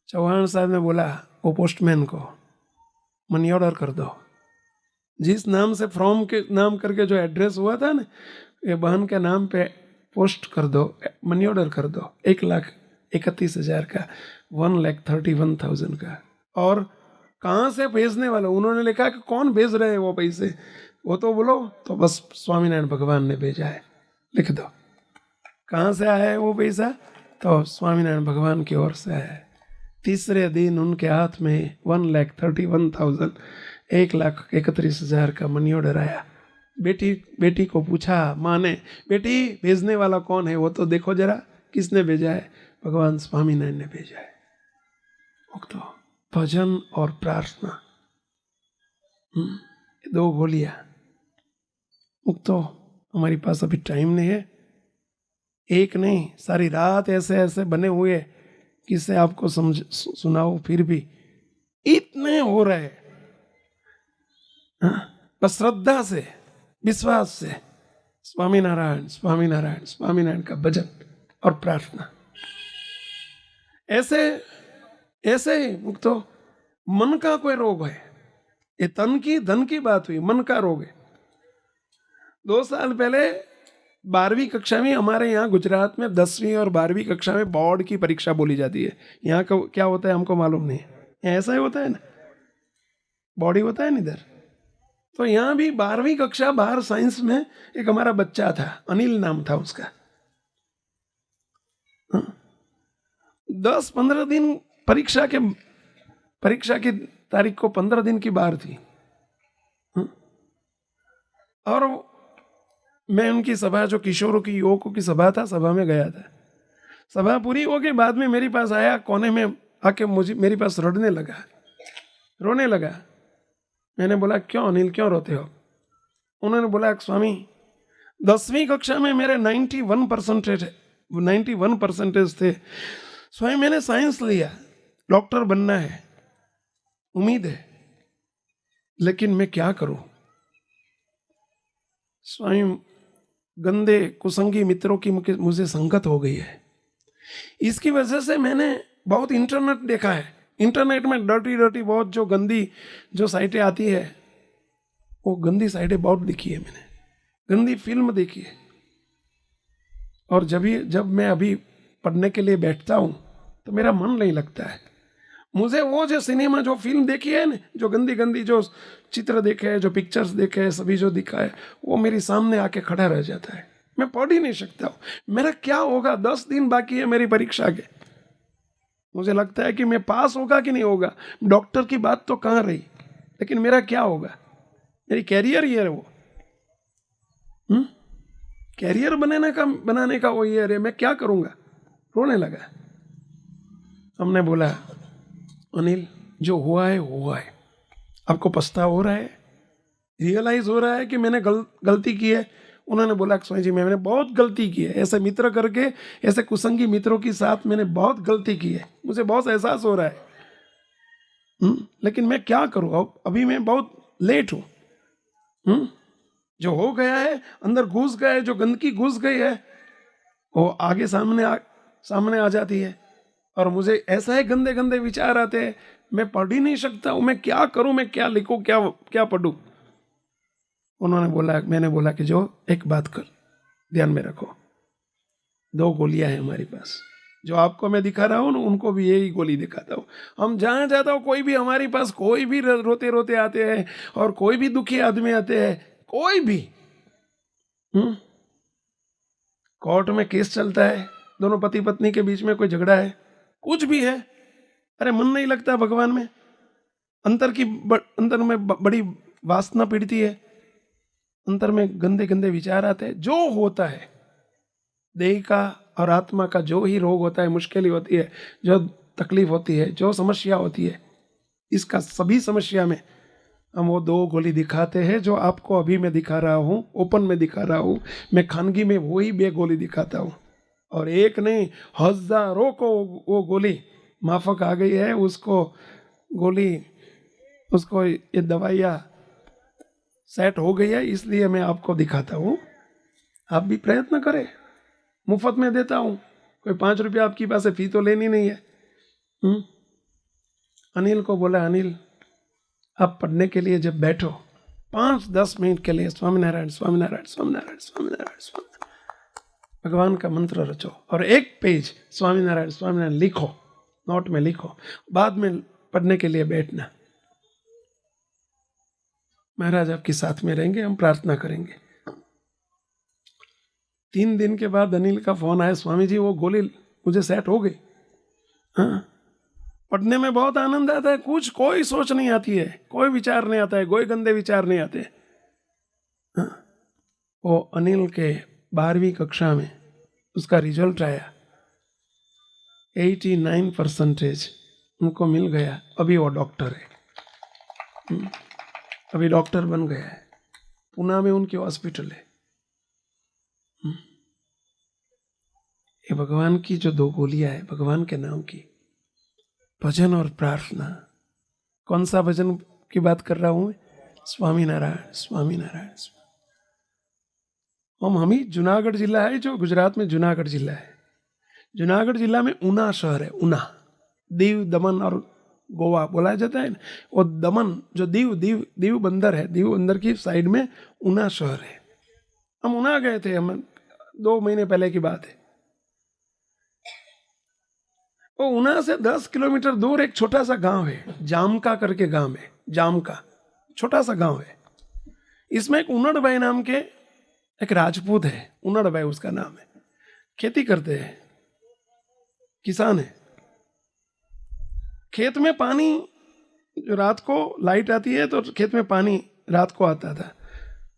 चौहान साहब ने बोला वो पोस्टमैन को, मनी ऑर्डर कर दो। जिस नाम से फॉर्म के नाम करके जो एड्रेस हुआ था ना, ये बहन के नाम पे पोस्ट कर दो, मनी ऑर्डर कर दो 1,31,000 का, 1,31,000 का। और कहाँ से भेजने वाला, उन्होंने लिखा कि कौन भेज रहे हैं वो पैसे, वो तो बोलो। तो बस स्वामीनारायण भगवान ने भेजा है, लिख दो कहाँ से आया है वो पैसा। तो स्वामीनारायण भगवान की ओर से आया है। तीसरे दिन उनके हाथ में 1,31,000, 1,31,000 का मनी ऑर्डर आया। बेटी को पूछा माँ ने, बेटी भेजने वाला कौन है वो तो देखो जरा, किसने भेजा है। भगवान स्वामीनारायण ने भेजा है। तो भजन और प्रार्थना, 2 गोलियां। मुक्तो हमारी पास अभी टाइम नहीं है, एक नहीं सारी रात ऐसे ऐसे बने हुए किससे आपको सुनाओ, फिर भी इतने हो रहे। बस श्रद्धा से, विश्वास से स्वामीनारायण स्वामीनारायण स्वामीनारायण का भजन और प्रार्थना। ऐसे ऐसे ही मुक्तो मन का कोई रोग है, ये तन की धन की बात हुई, मन का रोग है। 2 साल पहले 12वीं कक्षा में हमारे यहाँ गुजरात में 10वीं और 12वीं कक्षा में बोर्ड की परीक्षा बोली जाती है। यहाँ का क्या होता है हमको मालूम नहीं है, ऐसा ही होता है ना, बोर्ड ही होता है ना इधर। तो यहाँ भी 12वीं कक्षा बाहर साइंस में एक हमारा बच्चा था, अनिल नाम था उसका। 10-15 दिन परीक्षा की तारीख को 15 दिन की बाहर थी। और मैं उनकी सभा, जो किशोरों की युवकों की सभा था, सभा में गया था। सभा पूरी हो के बाद में मेरे पास आया, कोने में आके मेरे पास रोने लगा। मैंने बोला क्यों अनिल, क्यों रोते हो? उन्होंने बोला स्वामी 10वीं कक्षा में मेरे 91 परसेंटेज थे स्वामी, मैंने साइंस लिया, डॉक्टर बनना है, उम्मीद है, लेकिन मैं क्या करूं स्वामी, गंदे कुसंगी मित्रों की मुझे संगत हो गई है। इसकी वजह से मैंने बहुत इंटरनेट देखा है, इंटरनेट में डर्टी बहुत जो गंदी जो साइटें आती है, वो गंदी साइटें बहुत देखी है मैंने, गंदी फिल्म देखी है। और जब मैं अभी पढ़ने के लिए बैठता हूँ तो मेरा मन नहीं लगता है। मुझे वो जो सिनेमा, जो फिल्म देखी है ना, जो गंदी जो चित्र देखे है, जो पिक्चर्स देखे है, सभी जो दिखा है, वो मेरे सामने आके खड़ा रह जाता है। मैं पढ़ ही नहीं सकता हूँ। मेरा क्या होगा? 10 दिन बाकी है मेरी परीक्षा के। मुझे लगता है कि मैं पास होगा कि नहीं होगा। डॉक्टर की बात तो कहाँ रही, लेकिन मेरा क्या होगा? मेरी कैरियर ये है, वो कैरियर बनाने का वो ये है, मैं क्या करूँगा? रोने लगा। हमने बोला अनिल जो हुआ है, आपको पछतावा हो रहा है, रियलाइज हो रहा है कि मैंने गलती की है? उन्होंने बोला स्वामी जी मैंने बहुत गलती की है, ऐसे मित्र करके, ऐसे कुसंगी मित्रों के साथ मैंने बहुत गलती की है, मुझे बहुत एहसास हो रहा है। लेकिन मैं क्या करूँ, अभी मैं बहुत लेट हूँ। जो हो गया है अंदर घुस गए, जो गंदगी घुस गई है वो आगे सामने आ जाती है, और मुझे ऐसा है गंदे विचार आते हैं, मैं पढ़ ही नहीं सकता हूँ। मैं क्या करूँ, मैं क्या लिखूँ, क्या पढ़ूँ? मैंने बोला कि जो एक बात कर, ध्यान में रखो, 2 गोलियां हैं हमारे पास, जो आपको मैं दिखा रहा हूँ ना, उनको भी यही गोली दिखाता हूँ। हम जहाँ जाता हूँ, कोई भी हमारे पास, कोई भी रोते आते हैं, और कोई भी दुखी आदमी आते हैं, कोई भी कोर्ट में केस चलता है, दोनों पति पत्नी के बीच में कोई झगड़ा है, कुछ भी है, अरे मन नहीं लगता भगवान में, अंतर में बड़ी वासना पीड़ती है, अंतर में गंदे गंदे विचार आते हैं। जो होता है देह का और आत्मा का, जो ही रोग होता है, मुश्किल होती है, जो तकलीफ होती है, जो समस्या होती है, इसका सभी समस्या में हम वो 2 गोली दिखाते हैं जो आपको अभी मैं दिखा रहा हूँ, ओपन में दिखा रहा हूँ। मैं खानगी में वही 2 गोली दिखाता हूँ, और एक नहीं, हजारों को वो गोली माफक आ गई है। उसको ये दवाइयाँ सेट हो गई है, इसलिए मैं आपको दिखाता हूँ। आप भी प्रयत्न करें, मुफ्त में देता हूँ, कोई 5 रुपया आपकी पास फी तो लेनी नहीं है। अनिल को बोला, अनिल आप पढ़ने के लिए जब बैठो 5-10 मिनट के लिए स्वामीनारायण स्वामीनारायण स्वामीनारायण स्वामीनारायण स्वामीनारायण भगवान का मंत्र रचो, और 1 पेज स्वामीनारायण स्वामीनारायण लिखो, नोट में लिखो, बाद में पढ़ने के लिए बैठना। महाराज आपके साथ में रहेंगे, हम प्रार्थना करेंगे। 3 दिन के बाद अनिल का फोन आया, स्वामी जी वो गोली मुझे सेट हो गई। हाँ, पढ़ने में बहुत आनंद आता है, कोई सोच नहीं आती है, कोई विचार नहीं आता है, कोई गंदे विचार नहीं आते। हाँ, वो अनिल के 12वीं कक्षा में उसका रिजल्ट आया, 89% उनको मिल गया। अभी वो डॉक्टर है, अभी डॉक्टर बन गया है, पुणे में उनकी हॉस्पिटल है। ये भगवान की जो 2 गोलियां है, भगवान के नाम की, भजन और प्रार्थना। कौन सा भजन की बात कर रहा हूं मैं? स्वामीनारायण स्वामीनारायण। हम ही जूनागढ़ जिला है, जो गुजरात में जूनागढ़ जिला है। जूनागढ़ जिला में ऊना शहर है, ऊना। दीव, दमन और गोवा बोला जाता है ना, वो दमन जो दीव बंदर है, दीव बंदर की साइड में ऊना शहर है। हम ऊना गए थे, हम 2 महीने पहले की बात है। वो ऊना से 10 किलोमीटर दूर एक छोटा सा गांव है, जामका करके गांव है, जामका छोटा सा गांव है। इसमें एक उन्नड़ भाई नाम के एक राजपूत है, उन्नड़ भाई उसका नाम है। खेती करते हैं, किसान है। खेत में पानी, जो रात को लाइट आती है तो खेत में पानी रात को आता था,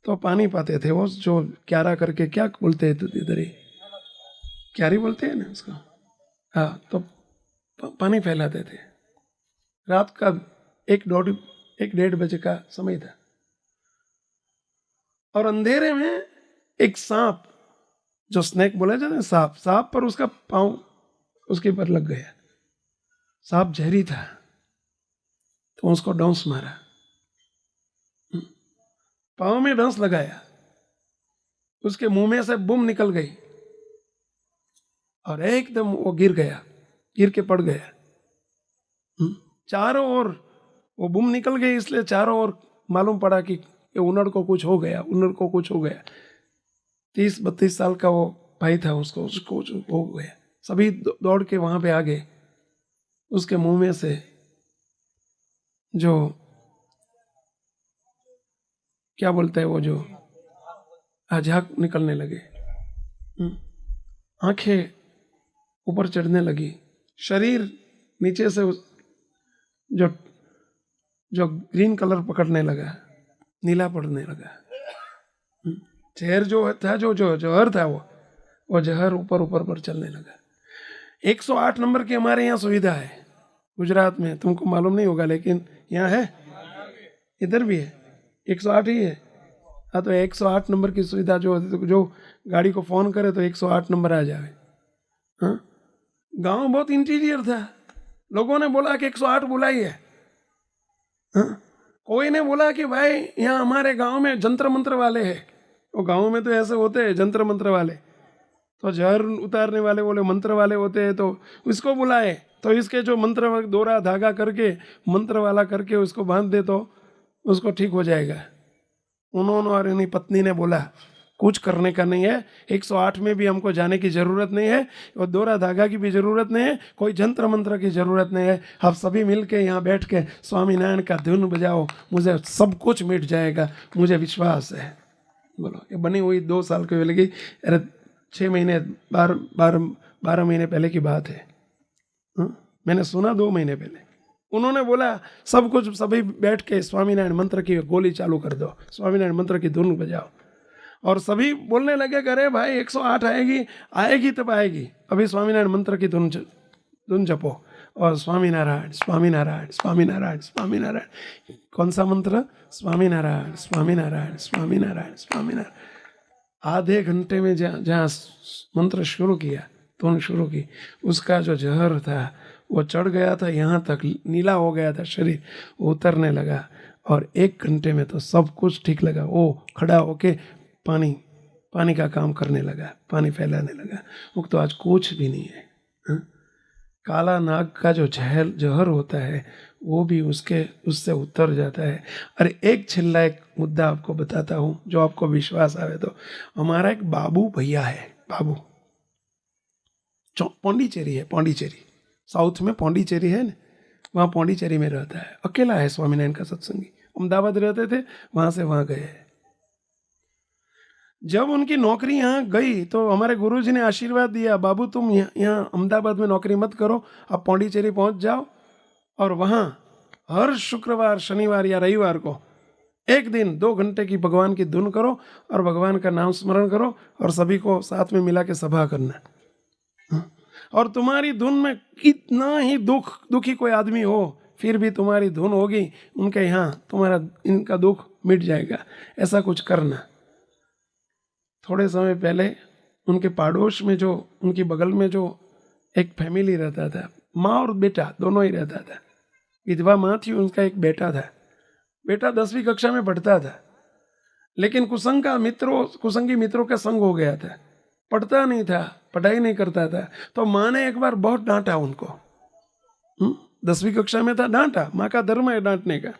तो पानी पाते थे। वो जो क्यारा करके, क्या बोलते हैं इधर ही, क्यारी बोलते हैं ना उसको। हाँ, तो पानी फैलाते थे। रात का 1-1:30 बजे का समय था, और अंधेरे में एक सांप, जो स्नेक बोला जाता है, सांप पर उसका पांव उसके पर लग गया। सांप जहरी था, तो उसको डंस मारा, पांव में डंस लगाया, उसके मुंह में से बुम निकल गई, और एकदम वो गिर के पड़ गया। चारों ओर वो बुम निकल गई, इसलिए चारों ओर मालूम पड़ा कि उन्नड़ को कुछ हो गया, उन्नड़ को कुछ हो गया। 30-32 साल का वो भाई था, उसको हो गया। सभी दौड़ के वहां पे आ गए। उसके मुंह में से जो क्या बोलते हैं, वो जो झाग निकलने लगे, आंखें ऊपर चढ़ने लगी, शरीर नीचे से जो ग्रीन कलर पकड़ने लगा, नीला पड़ने लगा। जहर जो था, जो जहर था, वो जहर ऊपर पर चलने लगा। 108 नंबर की हमारे यहाँ सुविधा है गुजरात में, तुमको मालूम नहीं होगा, लेकिन यहाँ है, इधर भी है, 108 ही है। हाँ, तो 108 नंबर की सुविधा जो गाड़ी को फोन करे तो 108 नंबर आ जाए। हाँ, गांव बहुत इंटीरियर था, लोगों ने बोला कि 108 बुलाइए। हाँ, कोई ने बोला कि भाई यहाँ हमारे गांव में जंतर मंत्र वाले हैं। वो गांव में तो ऐसे होते हैं जंतर मंत्र वाले, तो जहर उतारने वाले बोले मंत्र वाले होते हैं, तो इसको बुलाए, तो इसके जो मंत्र दोरा धागा करके मंत्र वाला करके उसको बांध दे तो उसको ठीक हो जाएगा। उन्होंने और इन्हीं पत्नी ने बोला कुछ करने का नहीं है, 108 में भी हमको जाने की जरूरत नहीं है, और दोरा धागा की भी जरूरत नहीं है, कोई जंत्र मंत्र की जरूरत नहीं है। आप सभी मिलके यहाँ बैठ के स्वामीनारायण का धुन बजाओ, मुझे सब कुछ मिट जाएगा, मुझे विश्वास है। बोलो, ये बनी हुई 2 साल की लगी, अरे 6 महीने 12 महीने पहले की बात है। मैंने सुना 2 महीने पहले, उन्होंने बोला सब कुछ, सभी बैठ के स्वामीनारायण मंत्र की गोली चालू कर दो, स्वामीनारायण मंत्र की धुन बजाओ। और सभी बोलने लगे कि अरे भाई 108 आएगी तब आएगी, अभी स्वामीनारायण मंत्र की धुन जपो। और स्वामीनारायण स्वामीनारायण स्वामीनारायण स्वामीनारायण, कौन सा मंत्र? स्वामीनारायण स्वामीनारायण स्वामीनारायण स्वामीनारायण। आधे घंटे में जहाँ मंत्र शुरू किया, धुन शुरू की, उसका जो जहर था वो चढ़ गया था, यहाँ तक नीला हो गया था शरीर, उतरने लगा। और 1 घंटे में तो सब कुछ ठीक लगा। वो खड़ा होके पानी का काम करने लगा, पानी फैलाने लगा। वो तो आज कुछ भी नहीं है। हा? काला नाग का जो जहर होता है वो भी उससे उतर जाता है। अरे एक छिल्ला एक मुद्दा आपको बताता हूँ जो आपको विश्वास आवे तो। हमारा एक बाबू भैया है, बाबू पौंडीचेरी है, पौंडीचेरी साउथ में पौंडीचेरी है ना, वहाँ पौंडीचेरी में रहता है, अकेला है, स्वामीनारायण का सत्संगी। अहमदाबाद रहते थे, वहाँ से वहाँ गए। जब उनकी नौकरी यहाँ गई तो हमारे गुरुजी ने आशीर्वाद दिया, बाबू तुम यहाँ अहमदाबाद में नौकरी मत करो, आप पौंडीचेरी पहुँच जाओ और वहाँ हर शुक्रवार, शनिवार या रविवार को 1 दिन 2 घंटे की भगवान की धुन करो और भगवान का नाम स्मरण करो और सभी को साथ में मिला के सभा करना। और तुम्हारी धुन में कितना ही दुखी कोई आदमी हो, फिर भी तुम्हारी धुन होगी, उनके यहाँ तुम्हारा इनका दुख मिट जाएगा। ऐसा कुछ करना। थोड़े समय पहले उनके पड़ोस में जो, उनकी बगल में जो एक फैमिली रहता था, माँ और बेटा दोनों ही रहता था। विधवा माँ थी, उनका एक बेटा था। बेटा 10वीं कक्षा में पढ़ता था, लेकिन कुसंगी मित्रों का संग हो गया था, पढ़ता नहीं था, पढ़ाई नहीं करता था। तो माँ ने एक बार बहुत डांटा उनको। 10वीं कक्षा में था, डांटा। माँ का धर्म है डांटने का।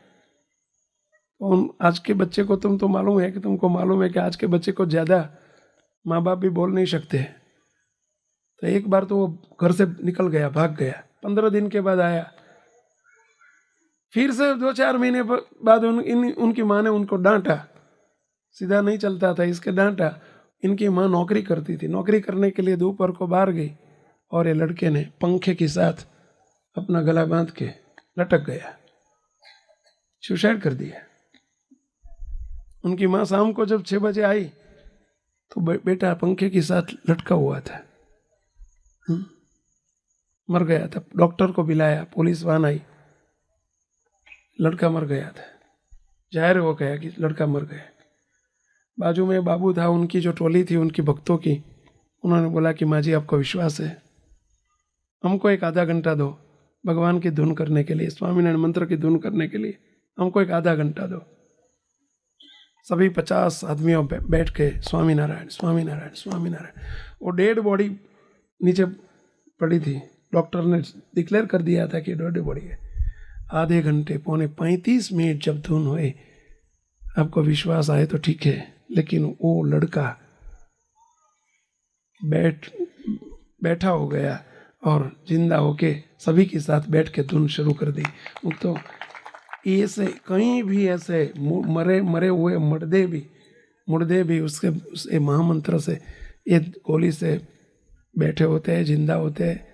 आज के बच्चे को तुमको मालूम है कि आज के बच्चे को ज्यादा माँ बाप भी बोल नहीं सकते। तो एक बार तो वो घर से निकल गया, भाग गया। 15 दिन के बाद आया, फिर से 2-4 महीने बाद उनकी माँ ने उनको डांटा। सीधा नहीं चलता था, इसके डांटा। इनकी माँ नौकरी करती थी, नौकरी करने के लिए दोपहर को बाहर गई और ये लड़के ने पंखे के साथ अपना गला बांध के लटक गया, सुसाइड कर दिया। उनकी माँ शाम को जब 6 बजे आई तो बेटा पंखे के साथ लटका हुआ था, मर गया था। डॉक्टर को बुलाया, पुलिस वाहन आई, लड़का मर गया था। जाहिर हो गया कि लड़का मर गया। बाजू में बाबू था, उनकी जो टोली थी उनकी भक्तों की, उन्होंने बोला कि माँ जी आपको विश्वास है, हमको एक आधा घंटा दो भगवान की धुन करने के लिए, स्वामीनारायण मंत्र की धुन करने के लिए हमको एक आधा घंटा दो। सभी 50 आदमियों बैठ के स्वामीनारायण स्वामीनारायण स्वामीनारायण। वो डेड बॉडी नीचे पड़ी थी, डॉक्टर ने डिक्लेयर कर दिया था कि डेड बॉडी है। आधे घंटे, पौने 35 मिनट जब धुन हुए, आपको विश्वास आए तो ठीक है, लेकिन वो लड़का बैठा हो गया और जिंदा होके सभी के साथ बैठ के धुन शुरू कर दी। तो ऐसे कहीं भी ऐसे मरे हुए मुर्दे भी उस महामंत्र से, ये गोली से बैठे होते हैं, जिंदा होते हैं।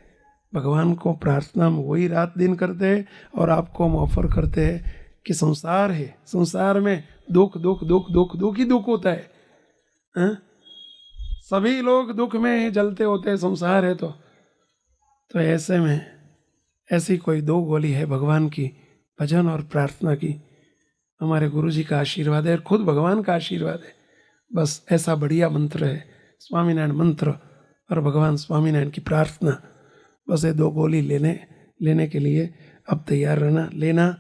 भगवान को प्रार्थना में वही रात दिन करते हैं और आपको हम ऑफर करते हैं कि संसार है, संसार में दुख ही दुख होता है। सभी लोग दुख में ही जलते होते हैं, संसार है तो ऐसे में ऐसी कोई 2 गोली है भगवान की, भजन और प्रार्थना की। हमारे गुरुजी का आशीर्वाद है और खुद भगवान का आशीर्वाद है। बस ऐसा बढ़िया मंत्र है स्वामीनारायण मंत्र और भगवान स्वामीनारायण की प्रार्थना। बस ये 2 गोली लेने के लिए अब तैयार रहना, लेना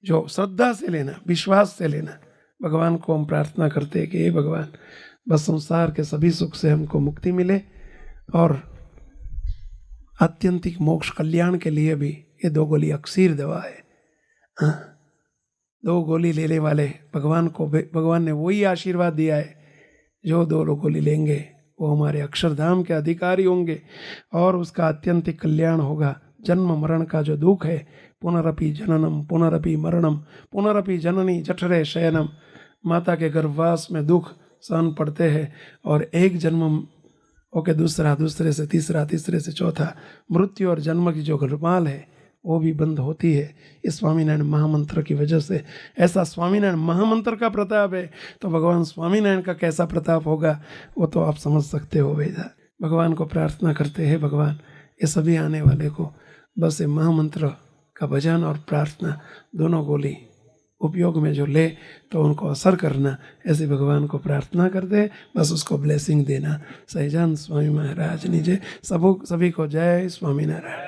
जो श्रद्धा से लेना, विश्वास से लेना। भगवान को हम प्रार्थना करते हैं कि हे भगवान, बस संसार के सभी सुख से हमको मुक्ति मिले और आत्यंतिक मोक्ष कल्याण के लिए भी ये 2 गोली अक्सीर दवा है। 2 गोली लेने वाले भगवान ने वही आशीर्वाद दिया है, जो 2 गोली लेंगे वो हमारे अक्षरधाम के अधिकारी होंगे और उसका आत्यंतिक कल्याण होगा। जन्म मरण का जो दुख है, पुनरपि जननम पुनरपि मरणम पुनरपि जननी जठरे शयनम, माता के गर्भवास में दुख सहन पड़ते हैं और एक जन्म होके दूसरे से तीसरा, तीसरे से चौथा, मृत्यु और जन्म की जो गर्भमाल है वो भी बंद होती है इस स्वामीनारायण महामंत्र की वजह से। ऐसा स्वामीनारायण महामंत्र का प्रताप है तो भगवान स्वामीनारायण का कैसा प्रताप होगा वो तो आप समझ सकते हो भैया। भगवान को प्रार्थना करते हैं, भगवान ये सभी आने वाले को बस ये महामंत्र का भजन और प्रार्थना दोनों गोली उपयोग में जो ले तो उनको असर करना, ऐसे भगवान को प्रार्थना करते, बस उसको ब्लेसिंग देना। सहिजानंद स्वामी महाराज निजे सभी को जय स्वामीनारायण।